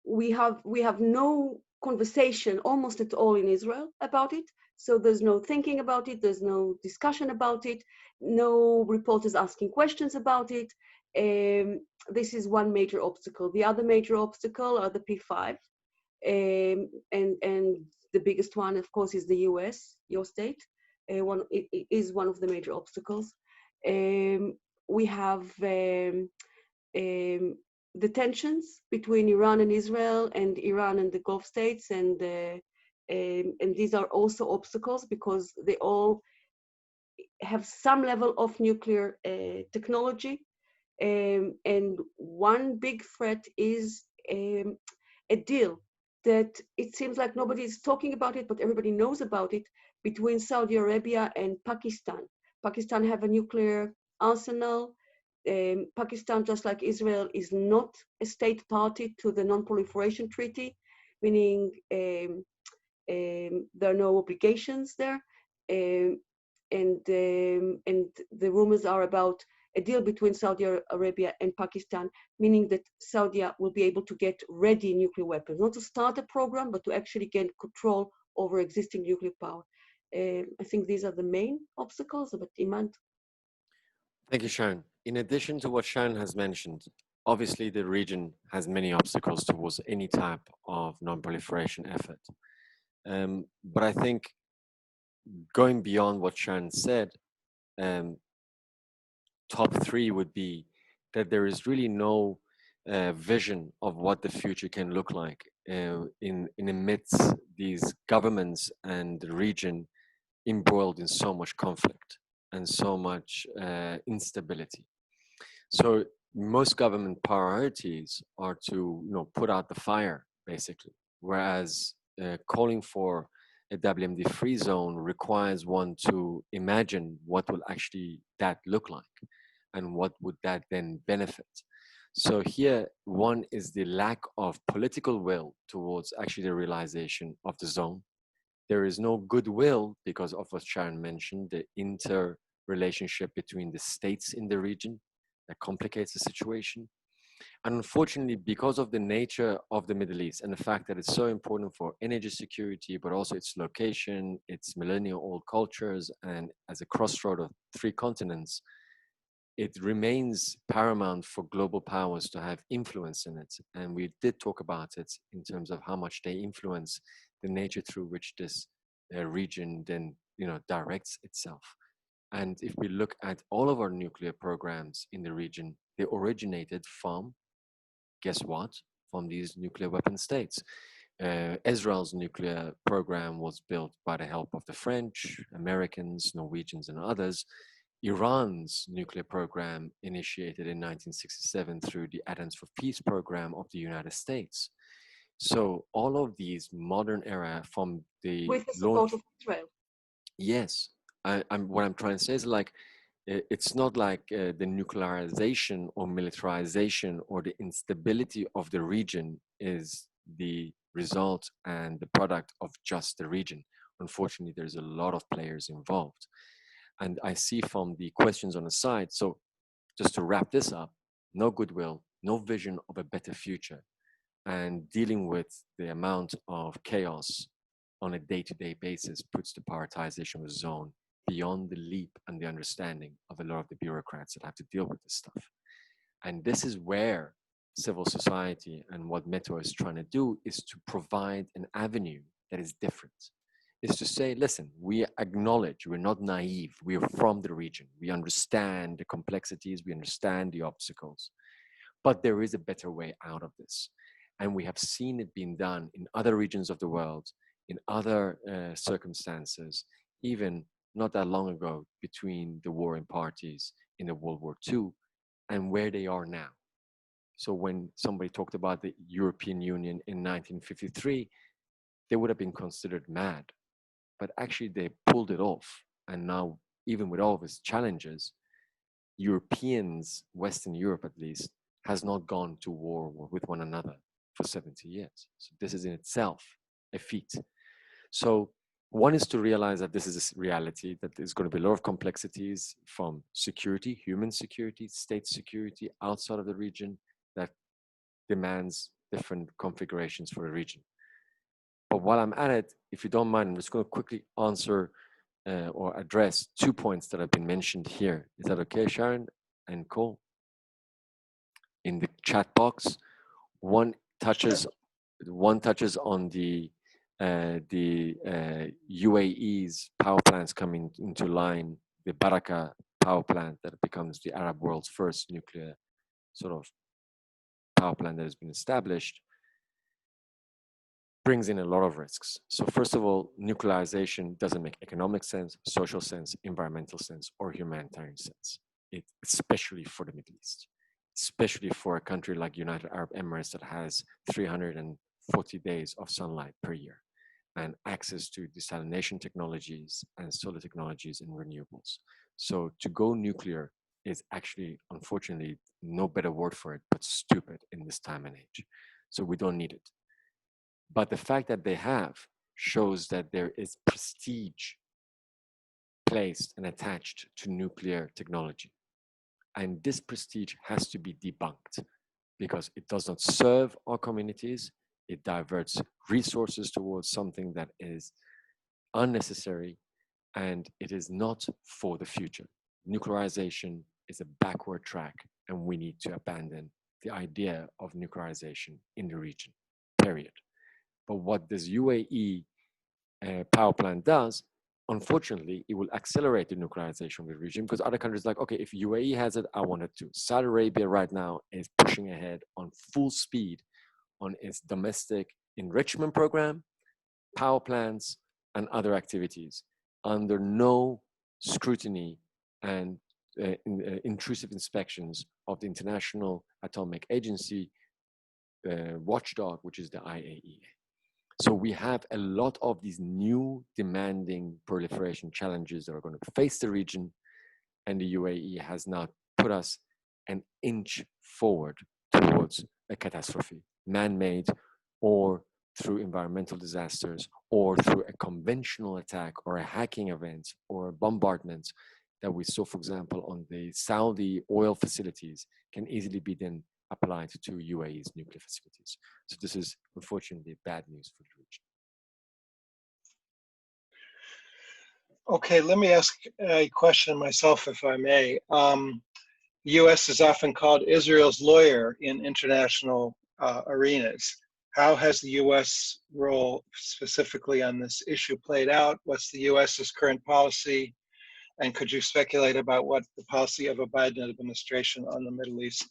We have no conversation almost at all in Israel about it. So there's no thinking about it. There's no discussion about it. No reporters asking questions about it. This is one major obstacle. The other major obstacle are the P5. And the biggest one, of course, is the US, your state. It is one of the major obstacles. We have the tensions between Iran and Israel, and Iran and the Gulf states, and these are also obstacles because they all have some level of nuclear technology. And one big threat is a deal that it seems like nobody is talking about it, but everybody knows about it, between Saudi Arabia and Pakistan. Pakistan have a nuclear arsenal. Pakistan, just like Israel, is not a state party to the Non-Proliferation Treaty, meaning there are no obligations there. And the rumors are about a deal between Saudi Arabia and Pakistan, meaning that Saudi will be able to get ready nuclear weapons, not to start a program, but to actually gain control over existing nuclear power. I think these are the main obstacles, but Iman. Thank you, Sharon. In addition to what Sharon has mentioned, obviously the region has many obstacles towards any type of non-proliferation effort. But I think going beyond what Sharon said, top three would be that there is really no vision of what the future can look like in amidst these governments and the region embroiled in so much conflict and so much instability. So most government priorities are to, put out the fire, basically, whereas calling for a WMD-free zone requires one to imagine what will actually that look like and what would that then benefit. So here, one is the lack of political will towards actually the realization of the zone. There is no goodwill because of what Sharon mentioned, the interrelationship between the states in the region that complicates the situation. And unfortunately, because of the nature of the Middle East and the fact that it's so important for energy security, but also its location, its millennial-old cultures, and as a crossroad of 3 continents, it remains paramount for global powers to have influence in it. And we did talk about it in terms of how much they influence the nature through which this region then, directs itself. And if we look at all of our nuclear programs in the region, they originated from, guess what? From these nuclear weapon states. Israel's nuclear program was built by the help of the French, Americans, Norwegians, and others. Iran's nuclear program initiated in 1967 through the Atoms for Peace program of the United States. So all of these modern era from the With the support of Israel. Yes, what I'm trying to say is it's not like the nuclearization or militarization or the instability of the region is the result and the product of just the region. Unfortunately, there's a lot of players involved. And I see from the questions on the side, so just to wrap this up, no goodwill, no vision of a better future, and dealing with the amount of chaos on a day-to-day basis puts the prioritization of the zone beyond the leap and the understanding of a lot of the bureaucrats that have to deal with this stuff. And this is where civil society and what METO is trying to do is to provide an avenue that is different. Is to say, listen, we acknowledge we're not naive. We are from the region. We understand the complexities. We understand the obstacles. But there is a better way out of this. And we have seen it being done in other regions of the world, in other circumstances, even not that long ago between the warring parties in the World War II and where they are now. So when somebody talked about the European Union in 1953, they would have been considered mad. But actually they pulled it off. And now, even with all of its challenges, Europeans, Western Europe at least, has not gone to war with one another for 70 years. So this is in itself a feat. So one is to realize that this is a reality, that there's going to be a lot of complexities from security, human security, state security outside of the region that demands different configurations for the region. But while I'm at it, if you don't mind, I'm just going to quickly answer or address 2 points that have been mentioned here. Is that okay, Sharon and Cole? In the chat box, one touches on the UAE's power plants coming into line, the Baraka power plant that becomes the Arab world's first nuclear sort of power plant that has been established, brings in a lot of risks. So first of all, nuclearization doesn't make economic sense, social sense, environmental sense, or humanitarian sense, especially for the Middle East, especially for a country like United Arab Emirates that has 340 days of sunlight per year and access to desalination technologies and solar technologies and renewables. So to go nuclear is actually, unfortunately, no better word for it, but stupid in this time and age. So we don't need it. But the fact that they have shows that there is prestige placed and attached to nuclear technology. And this prestige has to be debunked because it does not serve our communities. It diverts resources towards something that is unnecessary, and it is not for the future. Nuclearization is a backward track, and we need to abandon the idea of nuclearization in the region, period. But what this UAE power plant does, unfortunately, it will accelerate the nuclearization of the region because other countries like, okay, if UAE has it, I want it to. Saudi Arabia right now is pushing ahead on full speed on its domestic enrichment program, power plants, and other activities under no scrutiny and intrusive inspections of the International Atomic Agency watchdog, which is the IAEA. So we have a lot of these new demanding proliferation challenges that are going to face the region, and the UAE has now put us an inch forward towards a catastrophe, man-made or through environmental disasters or through a conventional attack or a hacking event or a bombardment that we saw, for example, on the Saudi oil facilities can easily be then applied to UAE's nuclear facilities. So this is unfortunately bad news for the region. Okay, let me ask a question myself, if I may. U.S. is often called Israel's lawyer in international arenas. How has the U.S. role specifically on this issue played out? What's the U.S.'s current policy? And could you speculate about what the policy of a Biden administration on the Middle East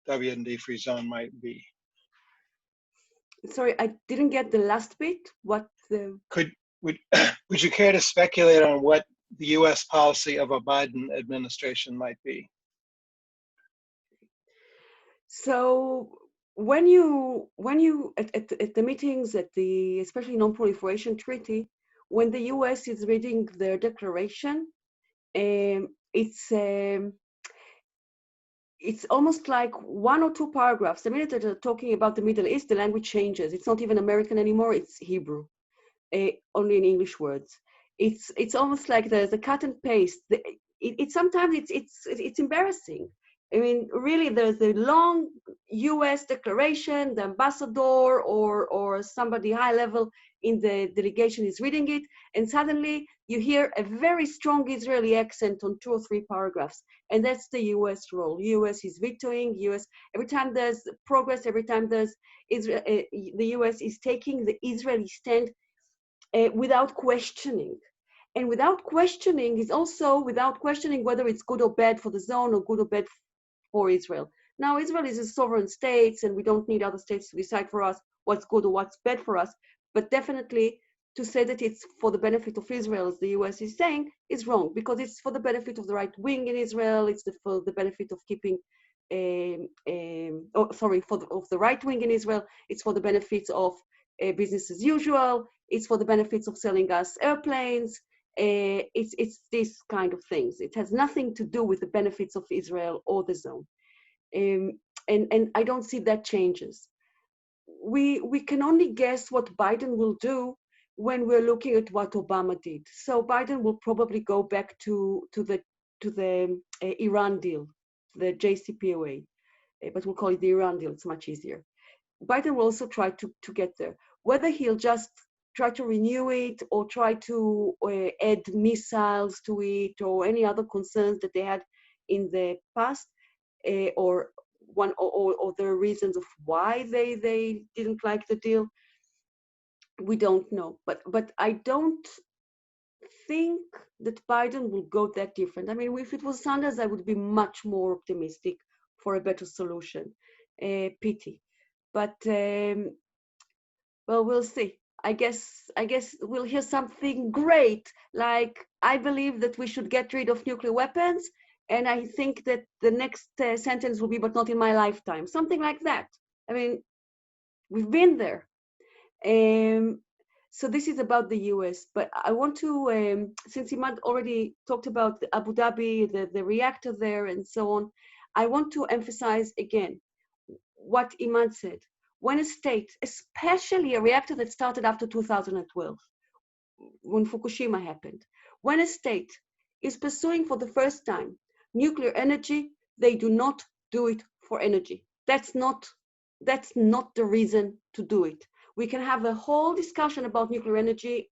WND free zone might be? Sorry, I didn't get the last bit. What the... Would you care to speculate on what the U.S. policy of a Biden administration might be? So when you at the meetings at the especially non-proliferation treaty, when the U.S. is reading their declaration, it's almost like one or two paragraphs. The minute that they're talking about the Middle East, the language changes. It's not even American anymore. It's Hebrew, only in English words. It's almost like there's a cut and paste. Sometimes it's embarrassing. I mean, really, there's a long U.S. declaration. The ambassador or somebody high level in the delegation is reading it, and suddenly you hear a very strong Israeli accent on 2 or 3 paragraphs, and that's the U.S. role. U.S. is vetoing. U.S. every time there's progress, every time there's Israel, the U.S. is taking the Israeli stand without questioning. And without questioning is also without questioning whether it's good or bad for the zone or good or bad for Israel. Now, Israel is a sovereign state, and we don't need other states to decide for us what's good or what's bad for us. But definitely to say that it's for the benefit of Israel, as the US is saying, is wrong, because it's for the benefit of the right wing in Israel. It's for the benefit of keeping, of the right wing in Israel. It's for the benefits of business as usual. It's for the benefits of selling us airplanes. It's this kind of things. It has nothing to do with the benefits of Israel or the zone. And I don't see that changes. We can only guess what Biden will do when we're looking at what Obama did. So Biden will probably go back to the Iran deal, the JCPOA, but we'll call it the Iran deal. It's much easier. Biden will also try to get there. Whether he'll just try to renew it or try to add missiles to it or any other concerns that they had in the past, or the reasons of why they didn't like the deal, we don't know. But I don't think that Biden will go that different. I mean, if it was Sanders, I would be much more optimistic for a better solution. Pity. But well, we'll see. I guess we'll hear something great, like I believe that we should get rid of nuclear weapons, and I think that the next sentence will be, but not in my lifetime. Something like that. I mean, we've been there. So this is about the US, but I want to, since Imad already talked about Abu Dhabi, the reactor there and so on, I want to emphasize again what Imad said. When a state, especially a reactor that started after 2012, when Fukushima happened, when a state is pursuing for the first time nuclear energy, they do not do it for energy. That's not the reason to do it. We can have a whole discussion about nuclear energy,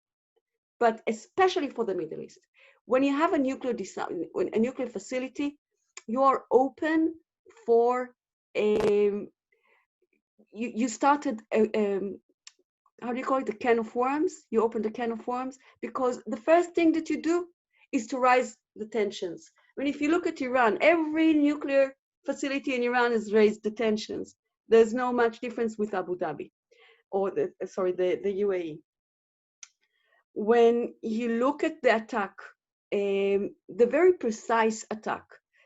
but especially for the Middle East. When you have a nuclear facility, you are open for you started how do you call it, the can of worms? You open the can of worms because the first thing that you do is to rise the tensions. I mean, if you look at Iran, every nuclear facility in Iran has raised the tensions. There's no much difference with Abu Dhabi or the UAE. When you look at the attack, the very precise attack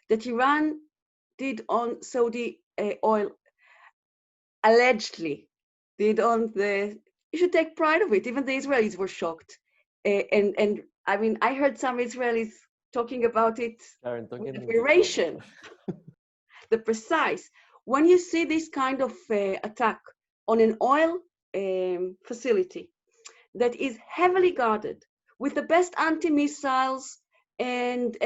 that Iran did on Saudi oil, allegedly did on you should take pride of it. Even the Israelis were shocked. And I mean, I heard some Israelis talking about it with admiration. The precise. When you see this kind of attack on an oil facility that is heavily guarded with the best anti-missiles and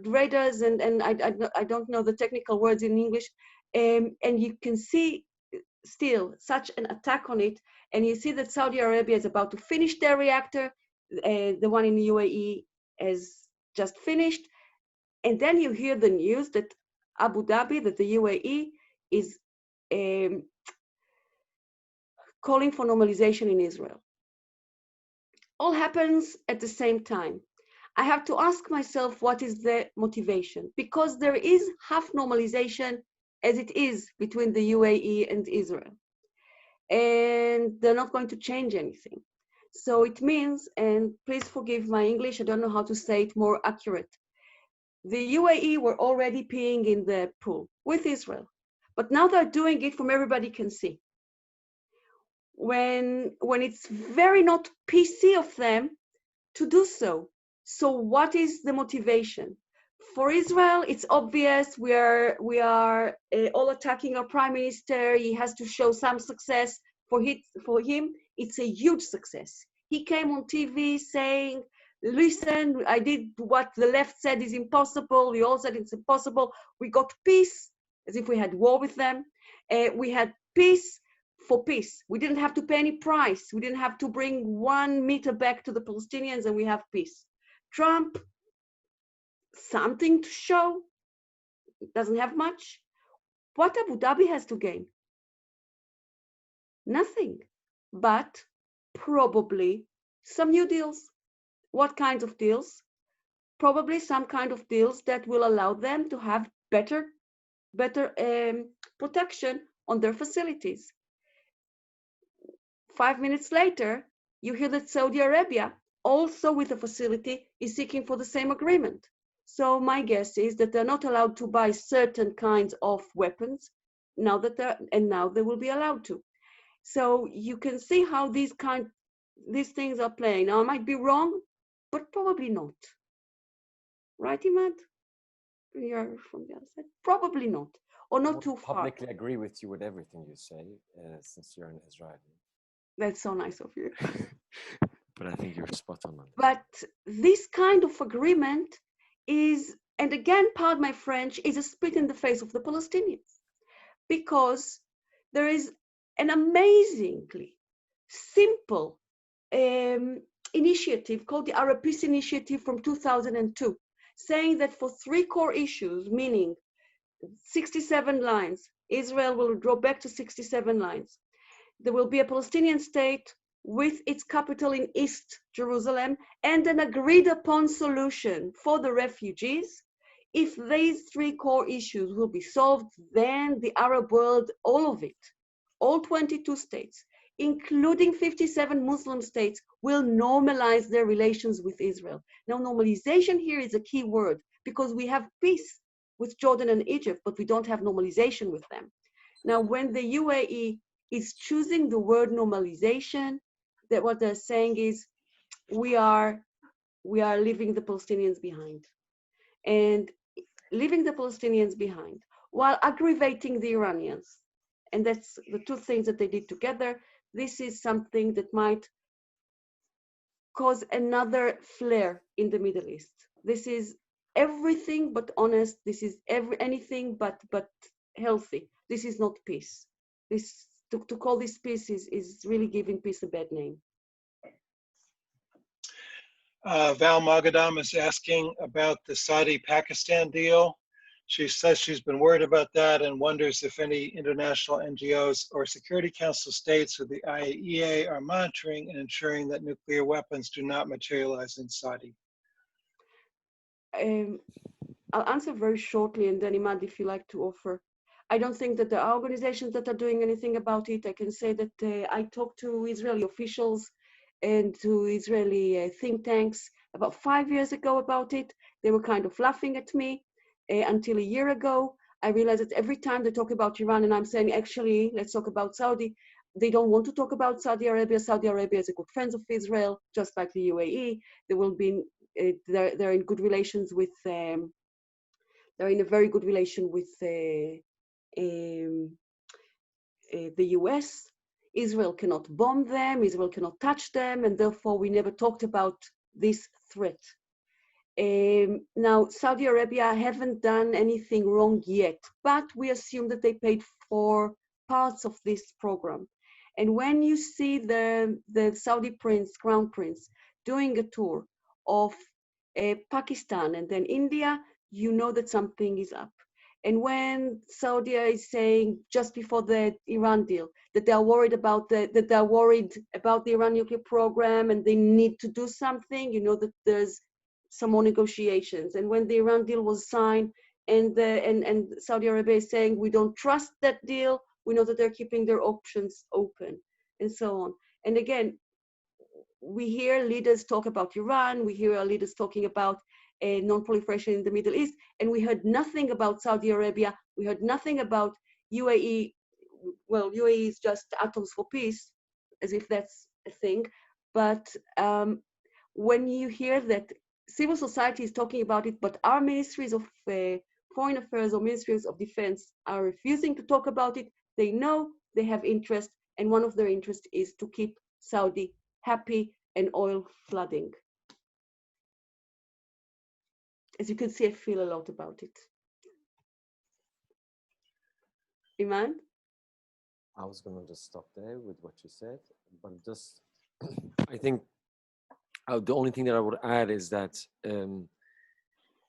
radars and I don't know the technical words in English, and you can see still such an attack on it, and you see that Saudi Arabia is about to finish their reactor, the one in the UAE has just finished, and then you hear the news that Abu Dhabi, that the UAE is calling for normalization in Israel. All happens at the same time. I have to ask myself, what is the motivation? Because there is half normalization as it is between the UAE and Israel. And they're not going to change anything. So it means, and please forgive my English, I don't know how to say it more accurate. The UAE were already peeing in the pool with Israel, but now they're doing it from everybody can see. When it's very not PC of them to do so. So what is the motivation? For Israel, it's obvious we are all attacking our prime minister. He has to show some success. For him, it's a huge success. He came on TV saying, listen, I did what the left said is impossible. We all said it's impossible. We got peace, as if we had war with them. We had peace for peace. We didn't have to pay any price. We didn't have to bring 1 meter back to the Palestinians, and we have peace. Trump, something to show, doesn't have much. What Abu Dhabi has to gain? Nothing, but probably some new deals. What kinds of deals? Probably some kind of deals that will allow them to have better protection on their facilities. 5 minutes later, you hear that Saudi Arabia, also with a facility, is seeking for the same agreement. So my guess is that they're not allowed to buy certain kinds of weapons now they will be allowed to. So you can see how these things are playing. Now I might be wrong, but probably not. Right, Imad? You're from the other side. Probably not, or not too far. Publicly agree with you with everything you say, since you're an Israeli. That's so nice of you. But I think you're spot on this. But this kind of agreement is, and again, pardon my French, is a spit in the face of the Palestinians, because there is an amazingly simple initiative called the Arab Peace Initiative from 2002, saying that for 3 core issues, meaning 67 lines, Israel will draw back to 67 lines. There will be a Palestinian state with its capital in East Jerusalem and an agreed upon solution for the refugees. If these 3 core issues will be solved, then the Arab world, all of it, all 22 states, including 57 Muslim states, will normalize their relations with Israel. Now, normalization here is a key word, because we have peace with Jordan and Egypt, but we don't have normalization with them. Now, when the UAE is choosing the word normalization, that what they're saying is we are leaving the Palestinians behind, and leaving the Palestinians behind while aggravating the Iranians. And that's the 2 things that they did together. This is something that might cause another flare in the Middle East. This is everything but honest. This is anything but healthy. This is not peace. This to call this peace is really giving peace a bad name. Val Magadam is asking about the Saudi-Pakistan deal. She says she's been worried about that and wonders if any international NGOs or Security Council states or the IAEA are monitoring and ensuring that nuclear weapons do not materialize in Saudi. I'll answer very shortly, and then Imad, if you like to offer. I don't think that there are organizations that are doing anything about it. I can say that I talked to Israeli officials and to Israeli think tanks about 5 years ago about it. They were kind of laughing at me until a year ago. I realized that every time they talk about Iran and I'm saying, actually, let's talk about Saudi, they don't want to talk about Saudi Arabia. Saudi Arabia is a good friend of Israel, just like the UAE. They will be, they're in good relations with, they're in a very good relation with the US. Israel cannot bomb them, Israel cannot touch them, and therefore we never talked about this threat. Now, Saudi Arabia haven't done anything wrong yet, but we assume that they paid for parts of this program. And when you see the Saudi prince, crown prince, doing a tour of Pakistan and then India, you know that something is up. And when Saudi is saying just before the Iran deal that they are worried about the Iran nuclear program and they need to do something, you know that there's some more negotiations. And when the Iran deal was signed and Saudi Arabia is saying we don't trust that deal, we know that they're keeping their options open and so on. And again, we hear leaders talk about Iran, we hear our leaders talking about non-proliferation in the Middle East, and we heard nothing about Saudi Arabia, we heard nothing about UAE. Well, UAE is just atoms for peace, as if that's a thing. But when you hear that civil society is talking about it, but our ministries of foreign affairs or ministries of defense are refusing to talk about it, they know they have interest, and one of their interests is to keep Saudi happy and oil flooding. As you can see, I feel a lot about it. Iman? I was going to just stop there with what you said, but just, I think the only thing that I would add is that,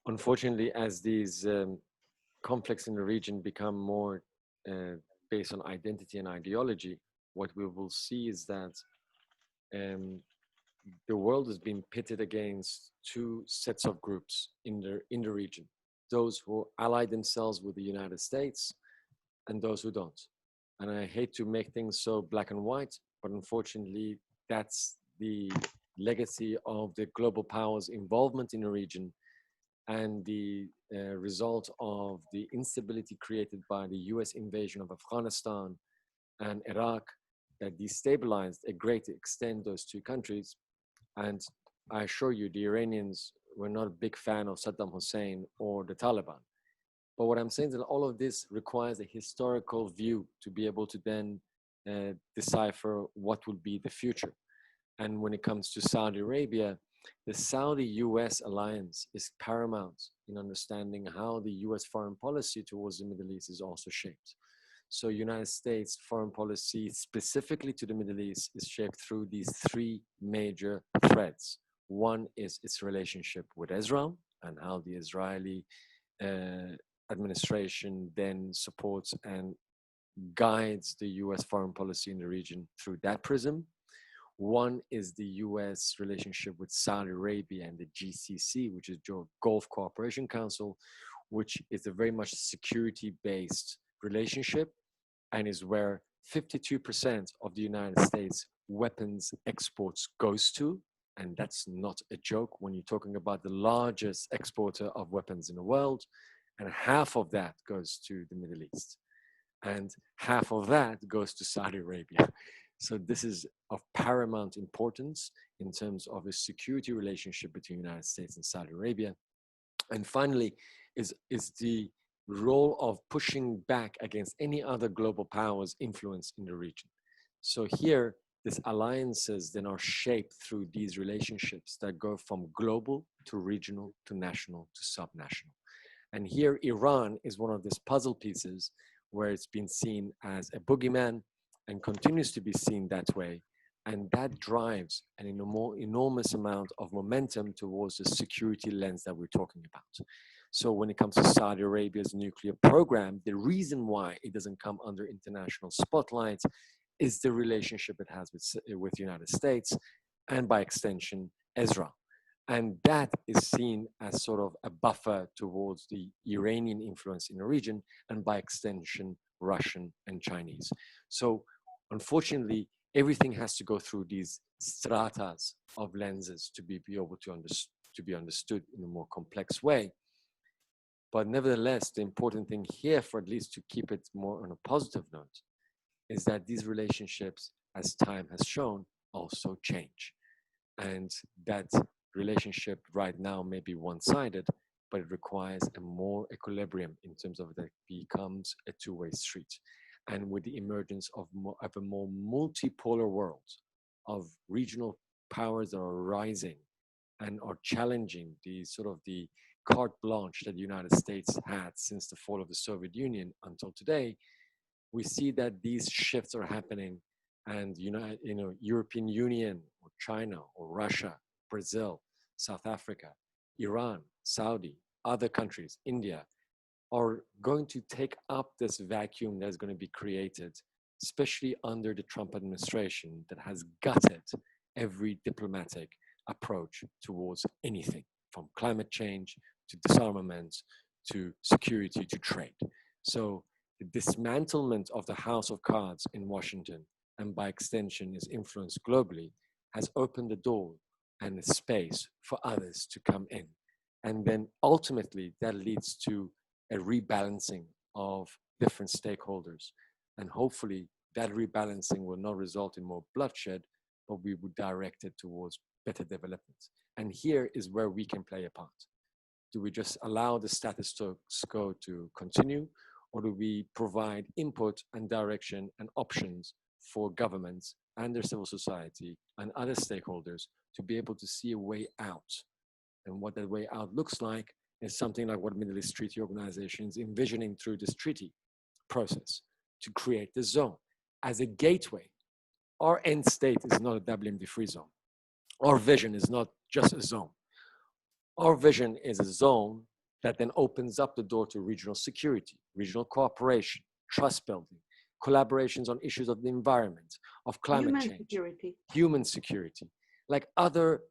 unfortunately, as these conflicts in the region become more based on identity and ideology, what we will see is that the world is being pitted against 2 sets of groups in the region: those who ally themselves with the United States and those who don't. And I hate to make things so black and white, but unfortunately, that's the legacy of the global powers' involvement in the region and the result of the instability created by the US invasion of Afghanistan and Iraq that destabilized a great extent those 2 countries. And I assure you, the Iranians were not a big fan of Saddam Hussein or the Taliban. But what I'm saying is that all of this requires a historical view to be able to then decipher what will be the future. And when it comes to Saudi Arabia, the Saudi-US alliance is paramount in understanding how the US foreign policy towards the Middle East is also shaped. So United States foreign policy specifically to the Middle East is shaped through these three major threads. One is its relationship with Israel and how the Israeli administration then supports and guides the US foreign policy in the region through that prism. One is the US relationship with Saudi Arabia and the GCC, which is Gulf Cooperation Council, which is a very much security-based relationship and is where 52% of the United States weapons exports goes to. And that's not a joke when you're talking about the largest exporter of weapons in the world. And half of that goes to the Middle East. And half of that goes to Saudi Arabia. So this is of paramount importance in terms of a security relationship between the United States and Saudi Arabia. And finally, is the role of pushing back against any other global powers' influence in the region. So here, these alliances then are shaped through these relationships that go from global to regional to national to subnational. And here, Iran is one of these puzzle pieces where it's been seen as a boogeyman and continues to be seen that way. And that drives an enormous amount of momentum towards the security lens that we're talking about. So when it comes to Saudi Arabia's nuclear program, the reason why it doesn't come under international spotlight is the relationship it has with the United States and by extension, Israel. And that is seen as sort of a buffer towards the Iranian influence in the region and by extension, Russian and Chinese. So unfortunately, everything has to go through these stratas of lenses to be able to be understood in a more complex way. But nevertheless, the important thing here, for at least to keep it more on a positive note, is that these relationships, as time has shown, also change. And that relationship right now may be one-sided, but it requires a more equilibrium in terms of that it becomes a two-way street. And with the emergence of a more multipolar world of regional powers that are rising and are challenging the sort of the carte blanche that the United States had since the fall of the Soviet Union until today, we see that these shifts are happening, and European Union or China or Russia, Brazil, South Africa, Iran, Saudi, other countries, India, are going to take up this vacuum that's going to be created, especially under the Trump administration that has gutted every diplomatic approach towards anything, from climate change to disarmament to security to trade. So the dismantlement of the House of Cards in Washington, and by extension its influence globally, has opened the door and the space for others to come in. And then ultimately that leads to a rebalancing of different stakeholders. And hopefully that rebalancing will not result in more bloodshed, but we would direct it towards better development. And here is where we can play a part. Do we just allow the status quo to continue, or do we provide input and direction and options for governments and their civil society and other stakeholders to be able to see a way out? And what that way out looks like is something like what Middle East Treaty Organization is envisioning through this treaty process to create the zone as a gateway. Our end state is not a WMD-free zone. Our vision is not just a zone. Our vision is a zone that then opens up the door to regional security, regional cooperation, trust building, collaborations on issues of the environment, of climate change, human security, like other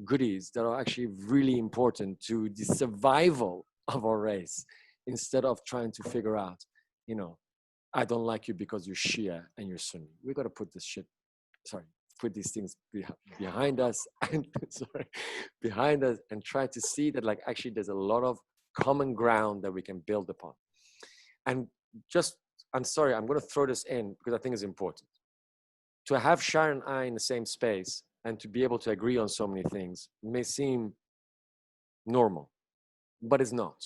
goodies that are actually really important to the survival of our race, instead of trying to figure out, I don't like you because you're Shia and you're Sunni. We got to put put these things behind us and and try to see that actually there's a lot of common ground that we can build upon. And I'm sorry, I'm going to throw this in because I think it's important. To have Sharon and I in the same space and to be able to agree on so many things may seem normal, but it's not.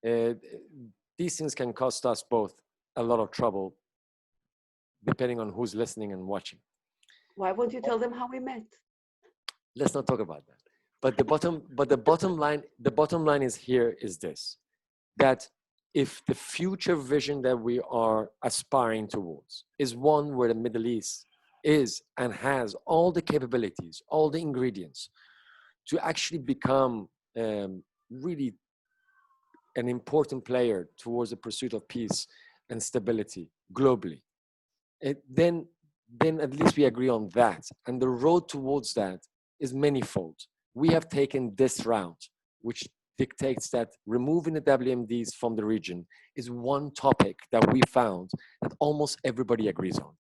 These things can cost us both a lot of trouble, depending on who's listening and watching. Why won't you tell them how we met? Let's not talk about that. But the bottom line is here is this, that if the future vision that we are aspiring towards is one where the Middle East is and has all the capabilities, all the ingredients to actually become really an important player towards the pursuit of peace and stability globally, then at least we agree on that. And the road towards that is manifold. We have taken this route, which dictates that removing the WMDs from the region is one topic that we found that almost everybody agrees on.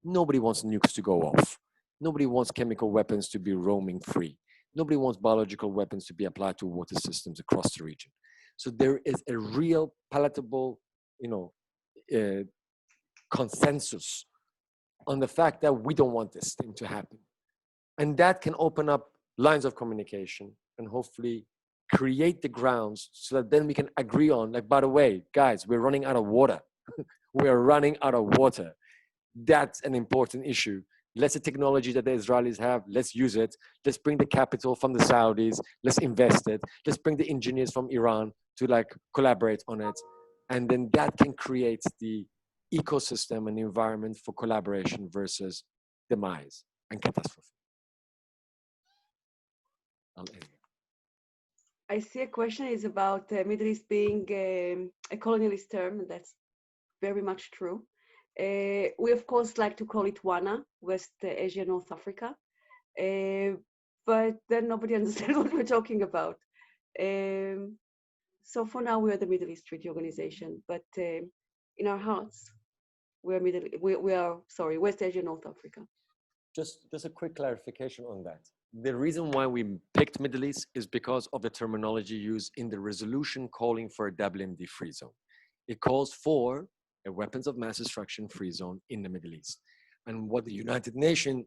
Nobody wants nukes to go off. Nobody wants chemical weapons to be roaming free. Nobody wants biological weapons to be applied to water systems across the region. So there is a real palatable, consensus on the fact that we don't want this thing to happen. And that can open up lines of communication and hopefully create the grounds so that then we can agree on, like, by the way, guys, we're running out of water. We're running out of water. That's an important issue. Let's the technology that the Israelis have, let's use it. Let's bring the capital from the Saudis. Let's invest it. Let's bring the engineers from Iran to collaborate on it. And then that can create the ecosystem and environment for collaboration versus demise and catastrophe. I'll end. I see a question is about Middle East being a colonialist term, and that's very much true. We, of course, like to call it WANA, West Asia, North Africa, but then nobody understands what we're talking about. So for now, we're the Middle East Treaty Organization, but in our hearts, we are West Asia, North Africa. Just a quick clarification on that. The reason why we picked Middle East is because of the terminology used in the resolution calling for a WMD free zone. It calls for a weapons of mass destruction free zone in the Middle East. And what the United Nations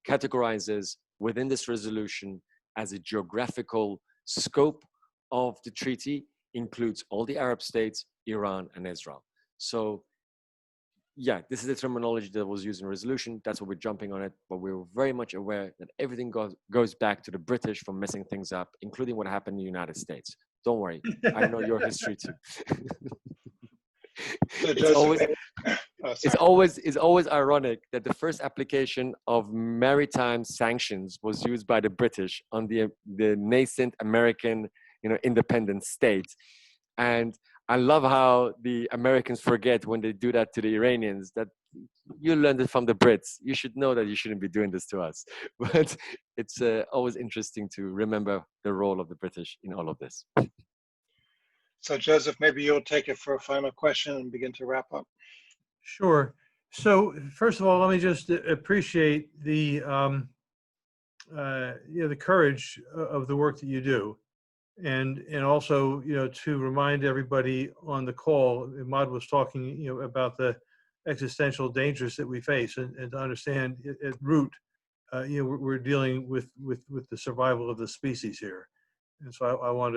categorizes within this resolution as a geographical scope of the treaty includes all the Arab states, Iran, and Israel. So yeah, this is the terminology that was used in resolution. That's what we're jumping on it. But we're very much aware that everything goes back to the British for messing things up, including what happened in the United States. Don't worry, I know your history too. So it's always ironic that the first application of maritime sanctions was used by the British on the nascent American, independent state. And I love how the Americans forget when they do that to the Iranians, that you learned it from the Brits. You should know that you shouldn't be doing this to us. But it's always interesting to remember the role of the British in all of this. So Joseph, maybe you'll take it for a final question and begin to wrap up. Sure. So first of all, let me just appreciate the the courage of the work that you do. And also, to remind everybody on the call, Imad was talking, about the existential dangers that we face, and to understand at root, we're dealing with the survival of the species here. And so I want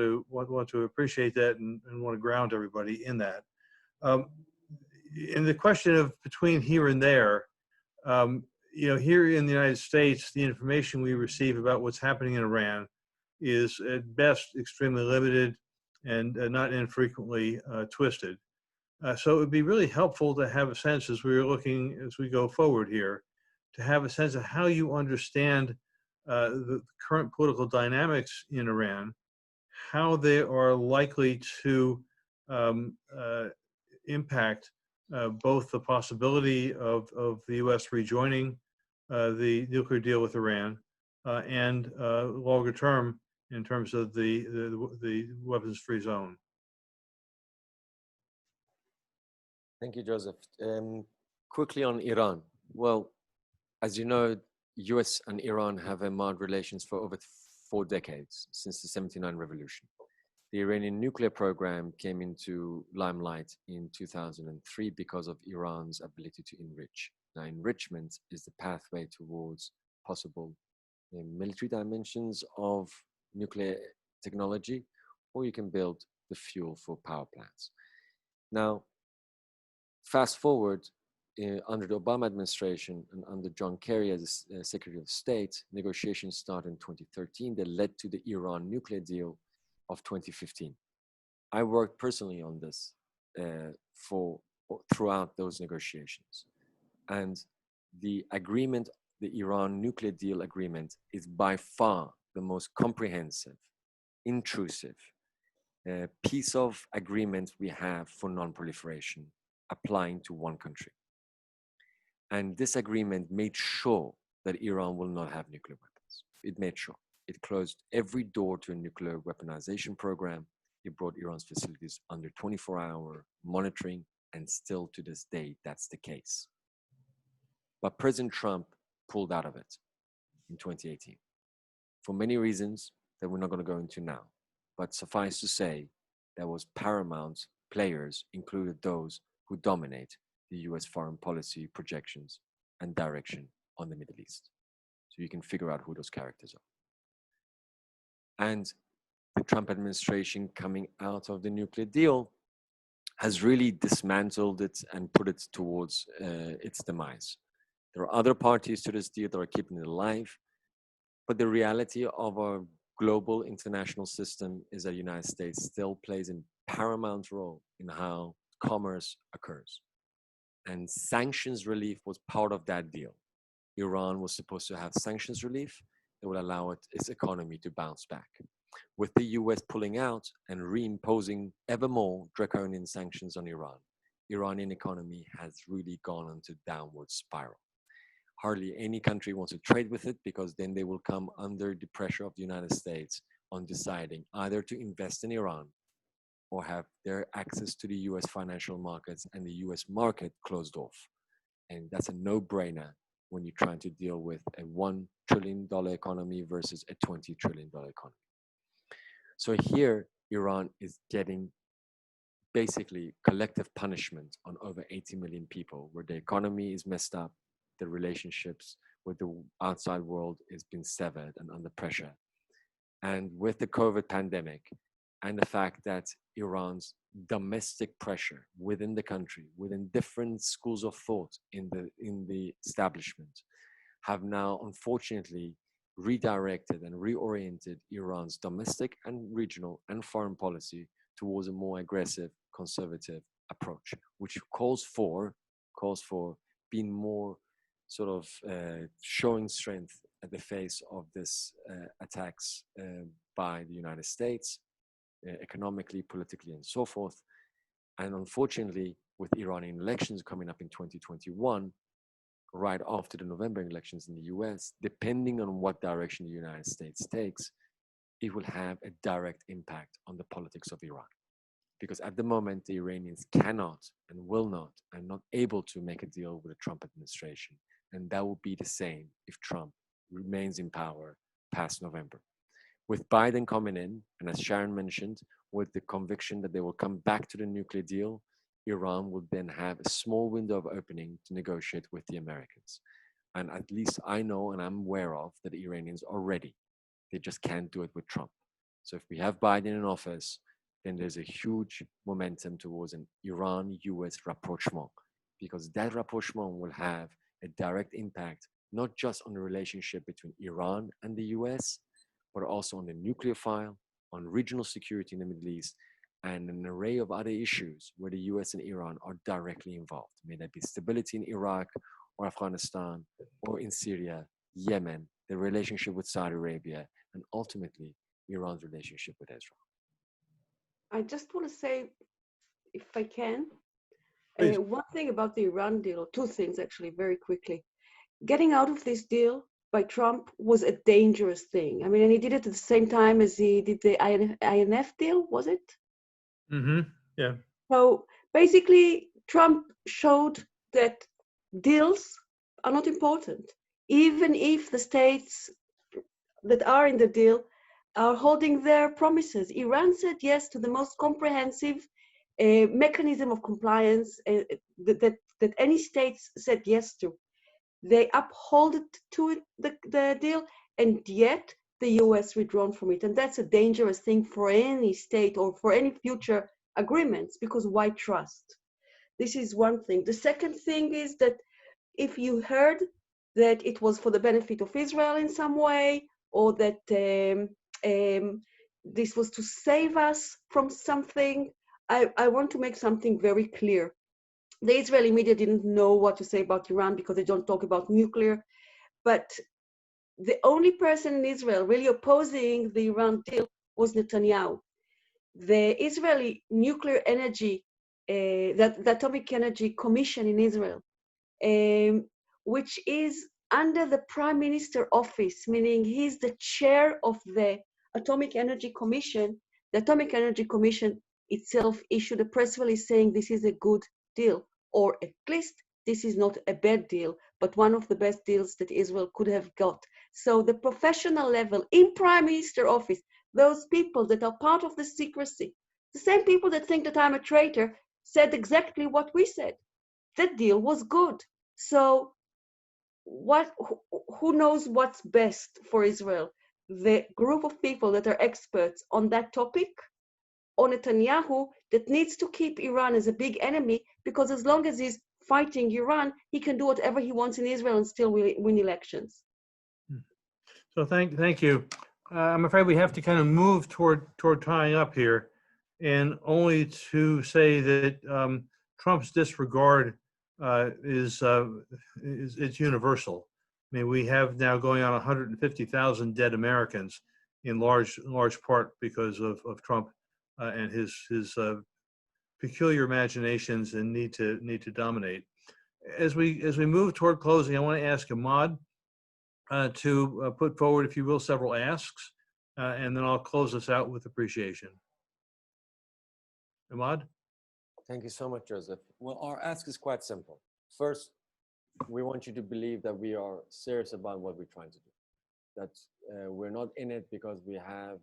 to appreciate that and want to ground everybody in that. In the question of between here and there, here in the United States, the information we receive about what's happening in Iran is at best extremely limited and not infrequently twisted. So it would be really helpful to have a sense as we go forward here, to have a sense of how you understand the current political dynamics in Iran, how they are likely to impact both the possibility of the U.S. rejoining the nuclear deal with Iran and longer term in terms of the weapons-free zone. Thank you, Joseph. Quickly on Iran. Well, as you know, US and Iran have marred relations for over 4 decades, since the 79 revolution. The Iranian nuclear program came into limelight in 2003 because of Iran's ability to enrich. Now, enrichment is the pathway towards possible military dimensions of nuclear technology, or you can build the fuel for power plants. Now, fast forward, under the Obama administration and under John Kerry as Secretary of State, negotiations started in 2013 that led to the Iran nuclear deal of 2015. I worked personally on this throughout those negotiations. And the agreement, the Iran nuclear deal agreement, is by far the most comprehensive, intrusive piece of agreement we have for non-proliferation applying to one country. And this agreement made sure that Iran will not have nuclear weapons. It made sure. It closed every door to a nuclear weaponization program. It brought Iran's facilities under 24-hour monitoring, and still to this day, that's the case. But President Trump pulled out of it in 2018 for many reasons that we're not going to go into now. But suffice to say, there was paramount players, included those who dominate the US foreign policy projections and direction on the Middle East. So you can figure out who those characters are. And the Trump administration coming out of the nuclear deal has really dismantled it and put it towards its demise. There are other parties to this deal that are keeping it alive, but the reality of our global international system is that the United States still plays a paramount role in how commerce occurs. And sanctions relief was part of that deal. Iran was supposed to have sanctions relief that would allow its economy to bounce back. With the US pulling out and reimposing ever more draconian sanctions on Iran, Iranian economy has really gone into downward spiral. Hardly any country wants to trade with it because then they will come under the pressure of the United States on deciding either to invest in Iran or have their access to the US financial markets and the US market closed off. And that's a no-brainer when you're trying to deal with a $1 trillion economy versus a $20 trillion economy. So here, Iran is getting basically collective punishment on over 80 million people, where the economy is messed up, the relationships with the outside world has been severed and under pressure. And with the COVID pandemic and the fact that Iran's domestic pressure within the country, within different schools of thought in the establishment, have now unfortunately redirected and reoriented Iran's domestic and regional and foreign policy towards a more aggressive, conservative approach, which calls for being more sort of showing strength at the face of this attacks by the United States, economically, politically, and so forth. And unfortunately, with Iranian elections coming up in 2021, right after the November elections in the US, depending on what direction the United States takes, it will have a direct impact on the politics of Iran. Because at the moment, the Iranians cannot and will not and not able to make a deal with the Trump administration. And that will be the same if Trump remains in power past November. With Biden coming in, and as Sharon mentioned, with the conviction that they will come back to the nuclear deal, Iran will then have a small window of opening to negotiate with the Americans. And at least I know and I'm aware of that the Iranians are ready. They just can't do it with Trump. So if we have Biden in office, then there's a huge momentum towards an Iran-US rapprochement, because that rapprochement will have a direct impact, not just on the relationship between Iran and the US, but also on the nuclear file, on regional security in the Middle East, and an array of other issues where the US and Iran are directly involved. May that be stability in Iraq or Afghanistan or in Syria, Yemen, the relationship with Saudi Arabia, and ultimately Iran's relationship with Israel. I just want to say, if I can, Please. one thing about the Iran deal, or two things actually, very quickly. Getting out of this deal by Trump was a dangerous thing. I mean, and he did it at the same time as he did the INF deal, was it? Mm-hmm. Yeah. So basically, Trump showed that deals are not important, even if the states that are in the deal are holding their promises. Iran said yes to the most comprehensive mechanism of compliance that any states said yes to. They uphold to the deal, and yet the US withdrawn from it. And that's a dangerous thing for any state or for any future agreements, because why trust? This is one thing. The second thing is that if you heard that it was for the benefit of Israel in some way, or that this was to save us from something, I want to make something very clear. The Israeli media didn't know what to say about Iran because they don't talk about nuclear, but the only person in Israel really opposing the Iran deal was Netanyahu. The Israeli nuclear energy, the Atomic Energy Commission in Israel, which is under the Prime Minister office, meaning he's the chair of the Atomic Energy Commission. The Atomic Energy Commission itself issued a press release saying this is a good deal, or at least this is not a bad deal, but one of the best deals that Israel could have got. So the professional level in Prime Minister office, those people that are part of the secrecy, the same people that think that I'm a traitor, said exactly what we said. That deal was good. So who knows what's best for Israel? The group of people that are experts on that topic, or Netanyahu that needs to keep Iran as a big enemy, because as long as he's fighting Iran, he can do whatever he wants in Israel and still win elections. So thank you. I'm afraid we have to kind of move toward tying up here, and only to say that Trump's disregard is universal. I mean, we have now going on 150,000 dead Americans, in large part because of Trump and his peculiar imaginations and need to dominate. As we move toward closing, I want to ask Ahmad to put forward, if you will, several asks, and then I'll close this out with appreciation. Ahmad? Thank you so much, Joseph. Well, our ask is quite simple. First, we want you to believe that we are serious about what we're trying to do. That we're not in it because we have,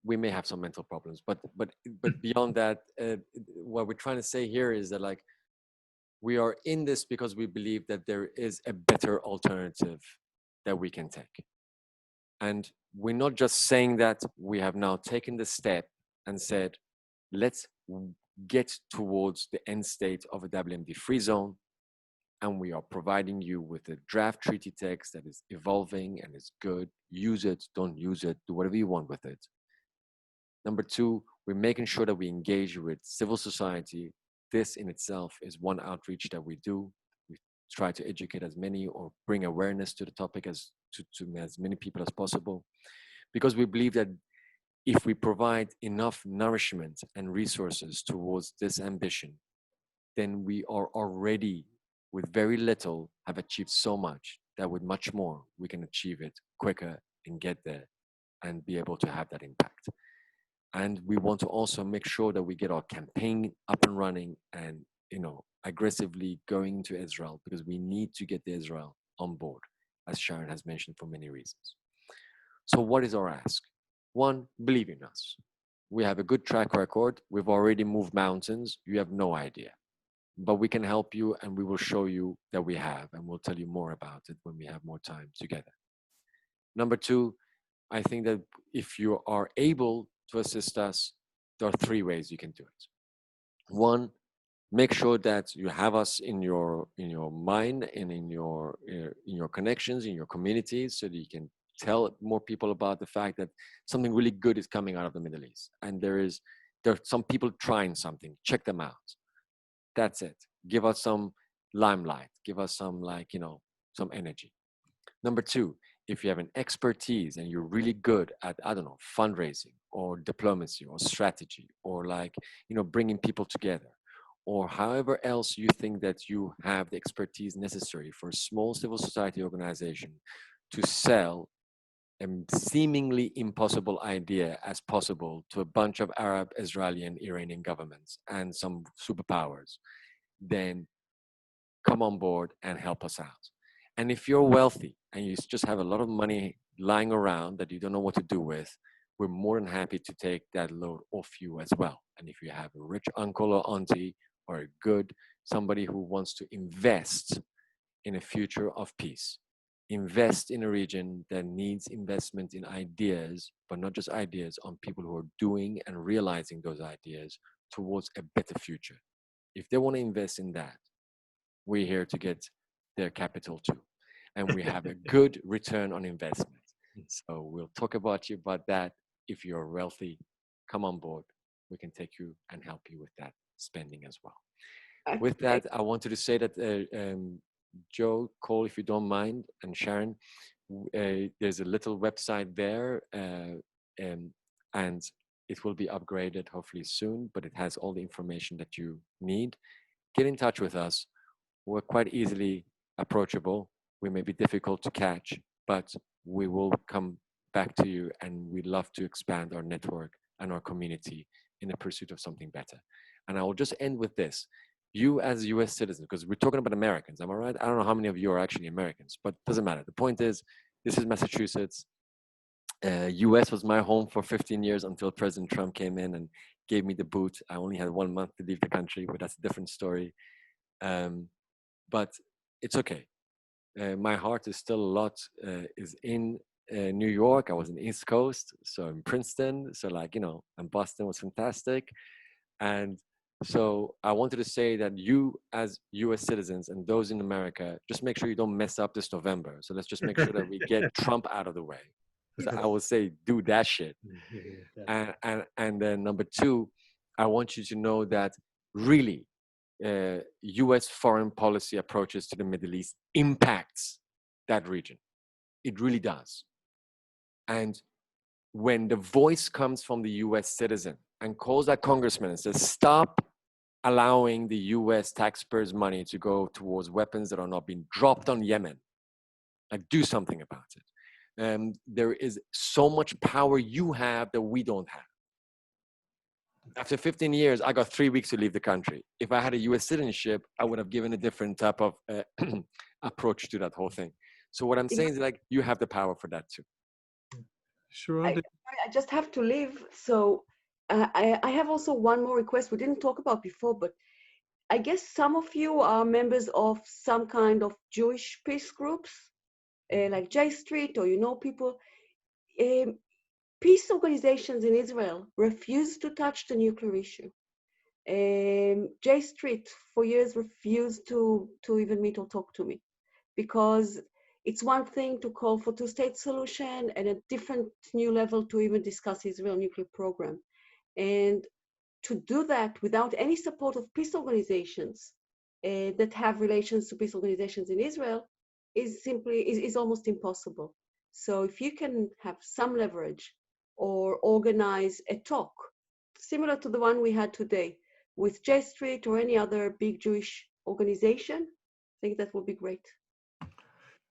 we may have some mental problems, but beyond that, what we're trying to say here is that, like, we are in this because we believe that there is a better alternative that we can take. And we're not just saying that, we have now taken the step and said, let's get towards the end state of a WMD free zone. And we are providing you with a draft treaty text that is evolving and is good. Use it, don't use it, do whatever you want with it. Number two, we're making sure that we engage with civil society. This in itself is one outreach that we do. We try to educate as many or bring awareness to the topic as to as many people as possible, because we believe that if we provide enough nourishment and resources towards this ambition, then we are already, with very little, have achieved so much that with much more, we can achieve it quicker and get there and be able to have that impact. And we want to also make sure that we get our campaign up and running and, aggressively going to Israel, because we need to get Israel on board, as Sharon has mentioned, for many reasons. So what is our ask? One, believe in us. We have a good track record. We've already moved mountains. You have no idea. But we can help you, and we will show you that we have, and we'll tell you more about it when we have more time together. Number two, I think that if you are able to assist us, there are three ways you can do it. One, make sure that you have us in your mind and in your connections, in your communities, so that you can tell more people about the fact that something really good is coming out of the Middle East. And there are some people trying something. Check them out. That's it. Give us some limelight. Give us some, some energy. Number two, if you have an expertise and you're really good at, fundraising or diplomacy or strategy or bringing people together, or however else you think that you have the expertise necessary for a small civil society organization to sell a seemingly impossible idea as possible to a bunch of Arab, Israeli, and Iranian governments and some superpowers, then come on board and help us out. And if you're wealthy and you just have a lot of money lying around that you don't know what to do with, we're more than happy to take that load off you as well. And if you have a rich uncle or auntie or a good somebody who wants to invest in a future of peace, invest in a region that needs investment in ideas, but not just ideas, on people who are doing and realizing those ideas, towards a better future. If they want to invest in that, we're here to get their capital too. And we have a good return on investment. So we'll talk about that. If you're wealthy, come on board. We can take you and help you with that spending as well. With that, I wanted to say that Joe, Cole, if you don't mind, and Sharon, there's a little website there, and it will be upgraded hopefully soon, but it has all the information that you need. Get in touch with us. We're quite easily approachable. We may be difficult to catch, but we will come back to you, and we'd love to expand our network and our community in the pursuit of something better. And I will just end with this. You as US citizens, because we're talking about Americans, am I right? I don't know how many of you are actually Americans, but it doesn't matter. The point is, this is Massachusetts. US was my home for 15 years until President Trump came in and gave me the boot. I only had 1 month to leave the country, but that's a different story. But it's okay. My heart is still a lot, is in New York. I was in the East Coast, so in Princeton, so and Boston was fantastic. And so I wanted to say that you as US citizens and those in America, just make sure you don't mess up this November. So let's just make sure that we get Trump out of the way. So I will say, do that shit. And then number two, I want you to know that really US foreign policy approaches to the Middle East impacts that region. It really does. And when the voice comes from the US citizen and calls that congressman and says, stop allowing the US taxpayers' money to go towards weapons that are not being dropped on Yemen, like do something about it. There is so much power you have that we don't have. After 15 years, I got 3 weeks to leave the country. If I had a US citizenship, I would have given a different type of approach to that whole thing. So what I'm saying is you have the power for that too. Sharon, I just have to leave. So I have also one more request we didn't talk about before, but I guess some of you are members of some kind of Jewish peace groups, like J Street, or people. Peace organizations in Israel refuse to touch the nuclear issue. J Street for years refused to even meet or talk to me, because it's one thing to call for two-state solution and a different new level to even discuss Israel nuclear program. And to do that without any support of peace organizations that have relations to peace organizations in Israel is almost impossible. So if you can have some leverage or organize a talk similar to the one we had today with J Street or any other big Jewish organization, I think that would be great.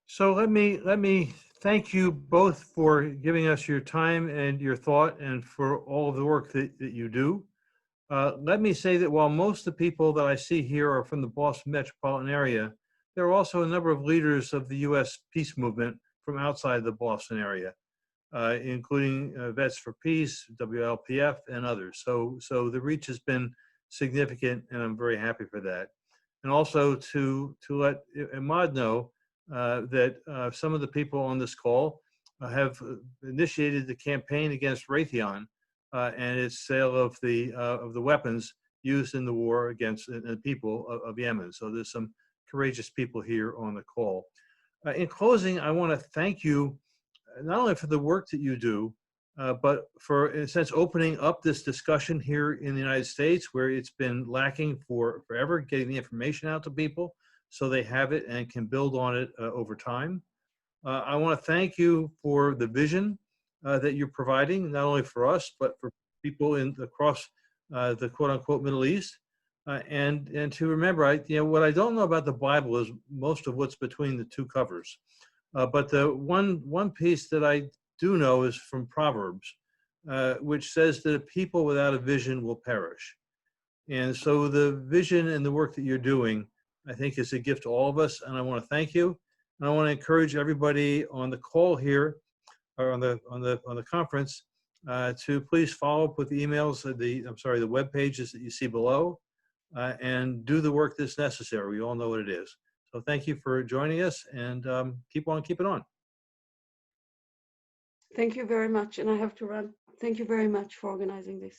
so let me thank you both for giving us your time and your thought, and for all of the work that you do. Let me say that while most of the people that I see here are from the Boston metropolitan area, there are also a number of leaders of the U.S. peace movement from outside the Boston area, including Vets for Peace, WLPF, and others. So the reach has been significant, and I'm very happy for that. And also to let Ahmad know that some of the people on this call have initiated the campaign against Raytheon and its sale of the weapons used in the war against the people of Yemen. So there's some courageous people here on the call. In closing, I want to thank you not only for the work that you do, but for, in a sense, opening up this discussion here in the United States, where it's been lacking for forever, getting the information out to people so they have it and can build on it over time. I want to thank you for the vision that you're providing, not only for us, but for people across the quote-unquote Middle East. And to remember, what I don't know about the Bible is most of what's between the two covers. But the one piece that I do know is from Proverbs, which says that a people without a vision will perish. And so the vision and the work that you're doing, I think, is a gift to all of us. And I want to thank you. And I want to encourage everybody on the call here, or on the conference, to please follow up with the emails, the web pages that you see below, and do the work that's necessary. We all know what it is. So thank you for joining us, and keep on keeping on. Thank you very much. And I have to run. Thank you very much for organizing this.